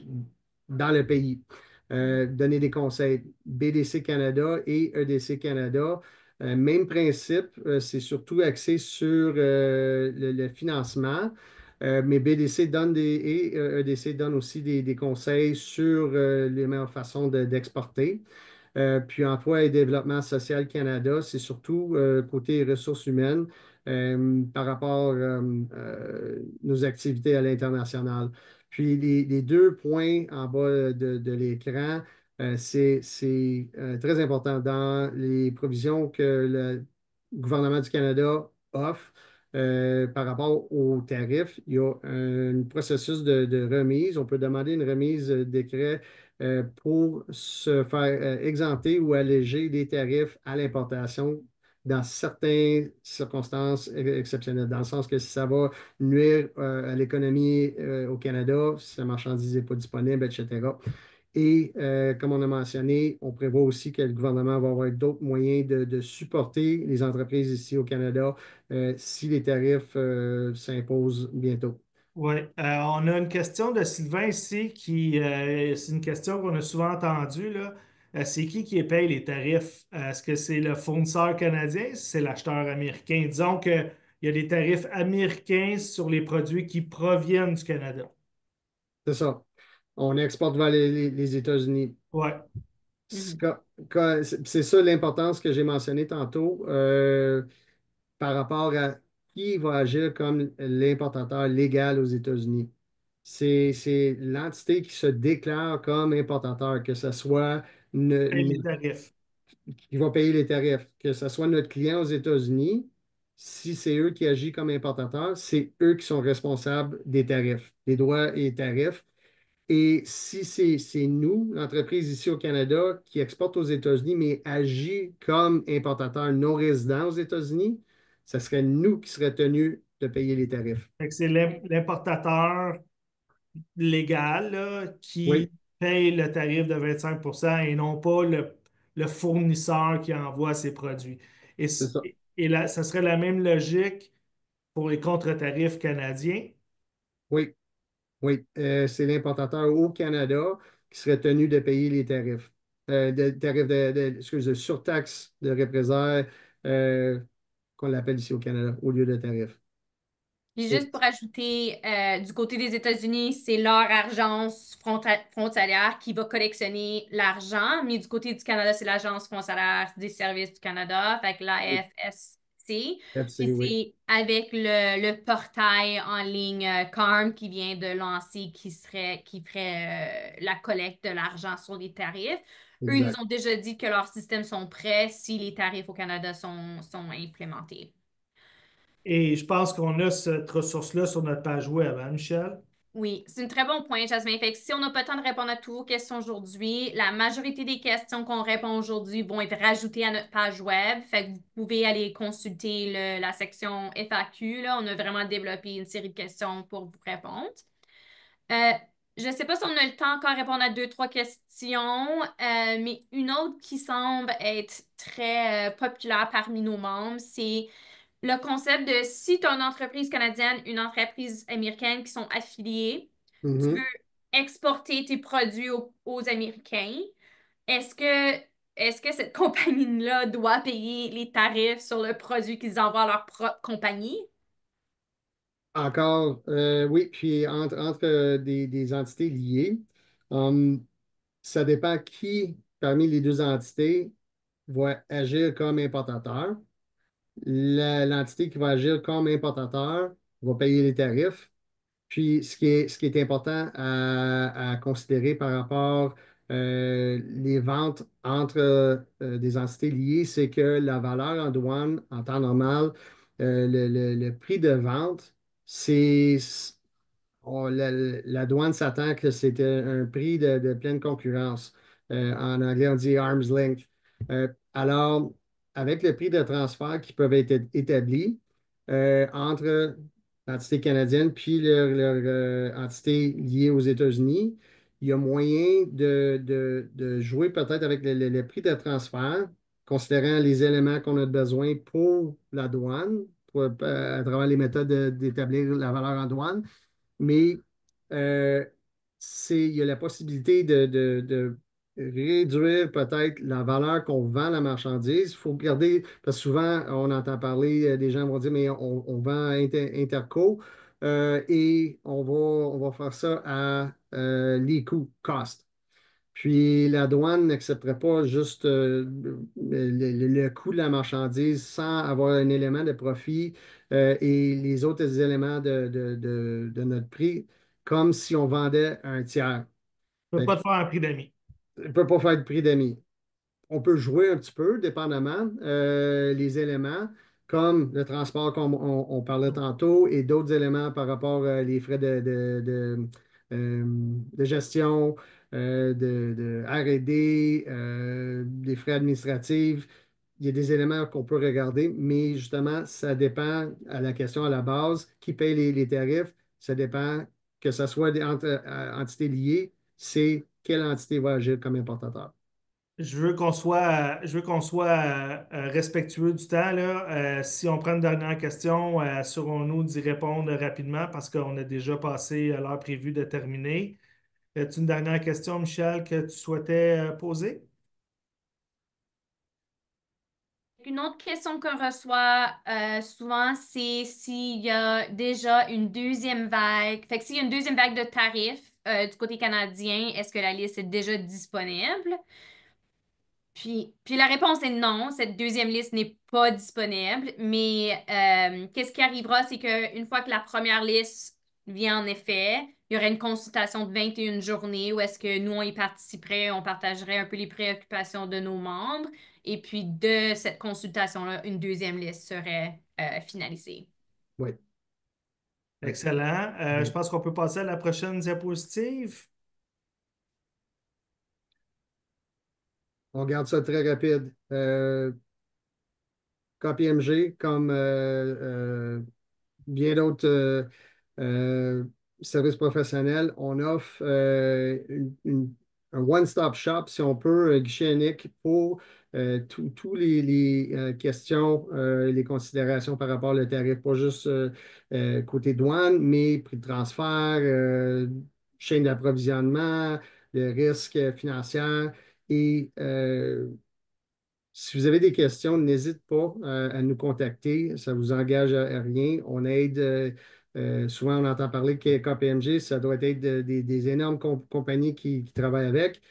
dans le pays. Donner des conseils. BDC Canada et EDC Canada, même principe, c'est surtout axé sur le financement. Mais BDC donne et EDC donne aussi des conseils sur les meilleures façons d'exporter. Puis Emploi et Développement social Canada, c'est surtout côté ressources humaines par rapport à nos activités à l'international. Puis les deux points en bas de l'écran, c'est très important dans les provisions que le gouvernement du Canada offre. Par rapport aux tarifs, il y a un processus de remise. On peut demander une remise décret pour se faire exempter ou alléger les tarifs à l'importation dans certaines circonstances exceptionnelles, dans le sens que si ça va nuire à l'économie au Canada, si la marchandise n'est pas disponible, etc. Et comme on a mentionné, on prévoit aussi que le gouvernement va avoir d'autres moyens de supporter les entreprises ici au Canada si les tarifs s'imposent bientôt. Oui, on a une question de Sylvain ici c'est une question qu'on a souvent entendue, là. C'est qui paye les tarifs? Est-ce que c'est le fournisseur canadien? C'est l'acheteur américain? Disons qu'il y a des tarifs américains sur les produits qui proviennent du Canada. C'est ça. On exporte vers les États-Unis. Oui, Mhm. C'est ça l'importance que j'ai mentionnée tantôt par rapport à qui va agir comme l'importateur légal aux États-Unis. C'est l'entité qui se déclare comme importateur, que ce soit paye les tarifs. qui va payer les tarifs, que ce soit notre client aux États-Unis. Si c'est eux qui agissent comme importateurs, c'est eux qui sont responsables des tarifs, des droits et tarifs. Et si c'est nous, l'entreprise ici au Canada, qui exporte aux États-Unis, mais agit comme importateur non résident aux États-Unis, ce serait nous qui serions tenus de payer les tarifs. Fait que c'est l'importateur légal là, qui Oui, paye le tarif de 25 et non pas le fournisseur qui envoie ses produits. Et, c'est ça. et là, ça serait la même logique pour les contre-tarifs canadiens. Oui, oui. C'est l'importateur au Canada qui serait tenu de payer les tarifs. Tarifs excusez, surtaxe de représailles qu'on l'appelle ici au Canada, au lieu de tarifs. Puis juste pour ajouter, du côté des États-Unis, c'est leur agence frontalière qui va collectionner l'argent, mais du côté du Canada, c'est l'Agence frontalière des services du Canada, fait que Oui, l'AFSC. FC, Puis oui, c'est avec le portail en ligne CARM qui vient de lancer qui ferait la collecte de l'argent sur les tarifs. Eux, ils nous exact. ont déjà dit que leurs systèmes sont prêts si les tarifs au Canada sont implémentés. Et je pense qu'on a cette ressource-là sur notre page web, hein, Michel? Oui, c'est un très bon point, Jasmine. Fait que si on n'a pas le temps de répondre à toutes vos questions aujourd'hui, la majorité des questions qu'on répond aujourd'hui vont être rajoutées à notre page web. Fait que vous pouvez aller consulter la section FAQ, là. On a vraiment développé une série de questions pour vous répondre. Euh, je ne sais pas si on a le temps encore de répondre à deux, trois questions, mais une autre qui semble être très populaire parmi nos membres, c'est le concept de si tu as une entreprise canadienne, une entreprise américaine qui sont affiliées, tu veux Mhm. exporter tes produits aux Américains, est-ce que, est-ce que cette compagnie-là doit payer les tarifs sur le produit qu'ils envoient à leur propre compagnie? Encore, oui, puis entre des entités liées, hum, ça dépend qui, parmi les deux entités, va agir comme importateur. L'entité qui va agir comme importateur va payer les tarifs. Puis, ce qui est important à considérer par rapport les ventes entre des entités liées, c'est que la valeur en douane, en temps normal, le prix de vente, c'est, la douane s'attend que c'était un prix de pleine concurrence. En anglais, on dit arm's length. Alors, avec le prix de transfert qui peuvent être établis entre l'entité canadienne puis leur entité liée aux États-Unis, il y a moyen de jouer peut-être avec le prix de transfert, considérant les éléments qu'on a besoin pour la douane, à travers les méthodes d'établir la valeur en douane, mais euh, il y a la possibilité de réduire peut-être la valeur qu'on vend la marchandise. Il faut regarder, parce que souvent, on entend parler, des gens vont dire, mais on vend Interco et on va faire ça à les coûts, cost. Puis la douane n'accepterait pas juste le coût de la marchandise sans avoir un élément de profit et les autres éléments de notre prix, comme si on vendait à un tiers. Je ne peux Fait que, pas te faire un prix d'amis. on ne peut pas faire de prix d'amis. On peut jouer un petit peu, dépendamment, les éléments, comme le transport comme on parlait tantôt, et d'autres éléments par rapport aux frais de gestion, de R&D, des frais administratifs. Il y a des éléments qu'on peut regarder, mais justement, ça dépend à la question à la base, qui paye les tarifs, ça dépend que ce soit entités liées, c'est quelle entité va agir comme importateur. Je veux qu'on soit respectueux du temps, là. Si on prend une dernière question, assurons-nous d'y répondre rapidement parce qu'on a déjà passé l'heure prévue de terminer. As-tu une dernière question, Michel, que tu souhaitais poser? Une autre question qu'on reçoit souvent, c'est s'il y a déjà une deuxième vague. Fait que s'il y a une deuxième vague de tarifs du côté canadien, est-ce que la liste est déjà disponible? Puis la réponse est non, cette deuxième liste n'est pas disponible, mais qu'est-ce qui arrivera, c'est qu'une fois que la première liste vient en effet, il y aurait une consultation de 21 journées où est-ce que nous, on y participerait, on partagerait un peu les préoccupations de nos membres, et puis de cette consultation-là, une deuxième liste serait finalisée. Oui. Excellent. Je Oui. pense qu'on peut passer à la prochaine diapositive. On garde ça très rapide. KPMG, comme bien d'autres euh, services professionnels, on offre un one-stop shop, si on peut, un guichet unique pour tous les questions, les considérations par rapport au tarif, pas juste côté douane, mais prix de transfert, chaîne d'approvisionnement, le risque financier et si vous avez des questions, n'hésitez pas à nous contacter. Ça ne vous engage à rien. On aide, souvent on entend parler que KPMG, ça doit être des énormes compagnies qui travaillent avec.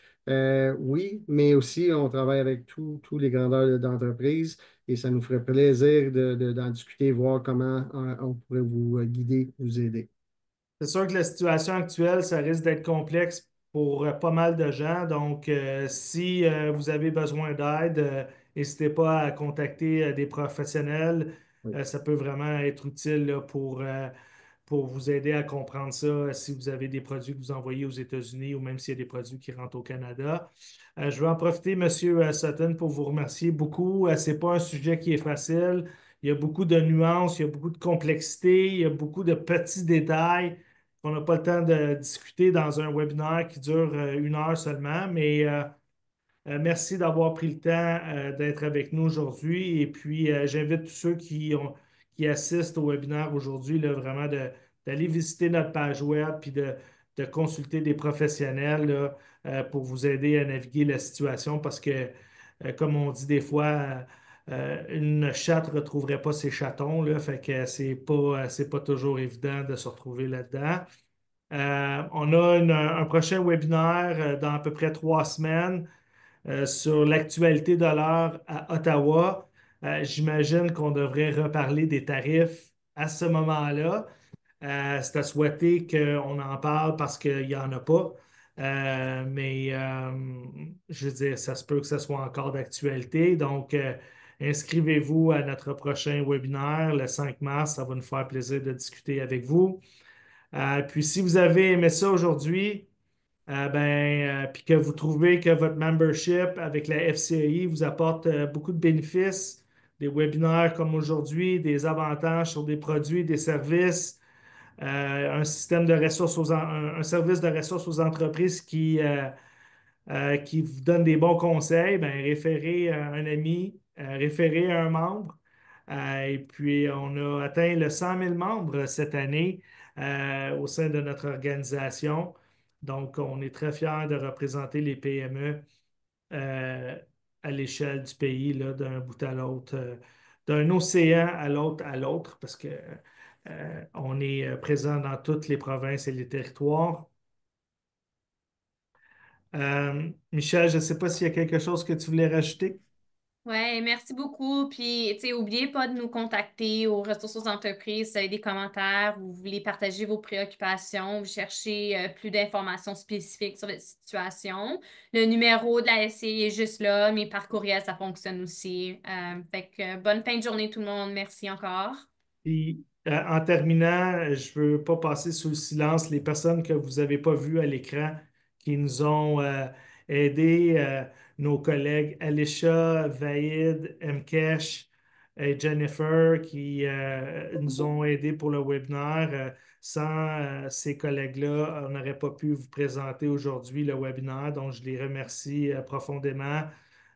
Oui, mais aussi on travaille avec tous les grandeurs d'entreprise et ça nous ferait plaisir d'en discuter, voir comment on pourrait vous guider, vous aider. C'est sûr que la situation actuelle, ça risque d'être complexe pour pas mal de gens. Donc, si vous avez besoin d'aide, n'hésitez pas à contacter des professionnels. Oui. Ça peut vraiment être utile là, pour vous aider à comprendre ça si vous avez des produits que vous envoyez aux États-Unis ou même s'il y a des produits qui rentrent au Canada. Je veux en profiter, Monsieur Sutton, pour vous remercier beaucoup. Ce n'est pas un sujet qui est facile. Il y a beaucoup de nuances, il y a beaucoup de complexité, il y a beaucoup de petits détails qu'on n'a pas le temps de discuter dans un webinaire qui dure 1 heure seulement. Mais merci d'avoir pris le temps d'être avec nous aujourd'hui. Et puis, j'invite tous ceux qui assistent au webinaire aujourd'hui, là, vraiment d'aller visiter notre page web puis de consulter des professionnels là, pour vous aider à naviguer la situation parce que, comme on dit des fois, une chatte ne retrouverait pas ses chatons, là, fait que c'est pas toujours évident de se retrouver là-dedans. On a un prochain webinaire dans à peu près 3 semaines sur l'actualité de l'heure à Ottawa. J'imagine qu'on devrait reparler des tarifs à ce moment-là. C'est à souhaiter qu'on en parle parce qu'il n'y en a pas. Mais je veux dire, ça se peut que ce soit encore d'actualité. Donc, inscrivez-vous à notre prochain webinaire le 5 mars. Ça va nous faire plaisir de discuter avec vous. Puis si vous avez aimé ça aujourd'hui, puis que vous trouvez que votre membership avec la FCI vous apporte beaucoup de bénéfices, des webinaires comme aujourd'hui, des avantages sur des produits, des services, un système de ressources un service de ressources aux entreprises qui vous donne des bons conseils, ben, référez à un ami, référez à un membre. Et puis, on a atteint le 100 000 membres cette année au sein de notre organisation. Donc, on est très fiers de représenter les PME euh, à l'échelle du pays, là, d'un bout à l'autre, d'un océan à l'autre, parce que on est présent dans toutes les provinces et les territoires. Michel, je ne sais pas s'il y a quelque chose que tu voulais rajouter. Ouais, merci beaucoup. Puis, tu sais, n'oubliez pas de nous contacter aux ressources aux entreprises si vous avez des commentaires, vous voulez partager vos préoccupations, vous cherchez plus d'informations spécifiques sur votre situation. Le numéro de la SCI est juste là, mais par courriel, ça fonctionne aussi. Fait que bonne fin de journée tout le monde. Merci encore. Puis, en terminant, je ne veux pas passer sous le silence les personnes que vous n'avez pas vues à l'écran qui nous ont aidés, nos collègues Alisha, Vaïd, Mkesh et Jennifer qui nous ont aidés pour le webinaire. Sans ces collègues-là, on n'aurait pas pu vous présenter aujourd'hui le webinaire, donc je les remercie profondément.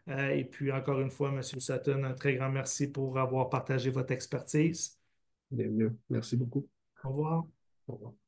Et puis, encore une fois, M. Sutton, un très grand merci pour avoir partagé votre expertise. Bienvenue. Merci beaucoup. Au revoir. Au revoir.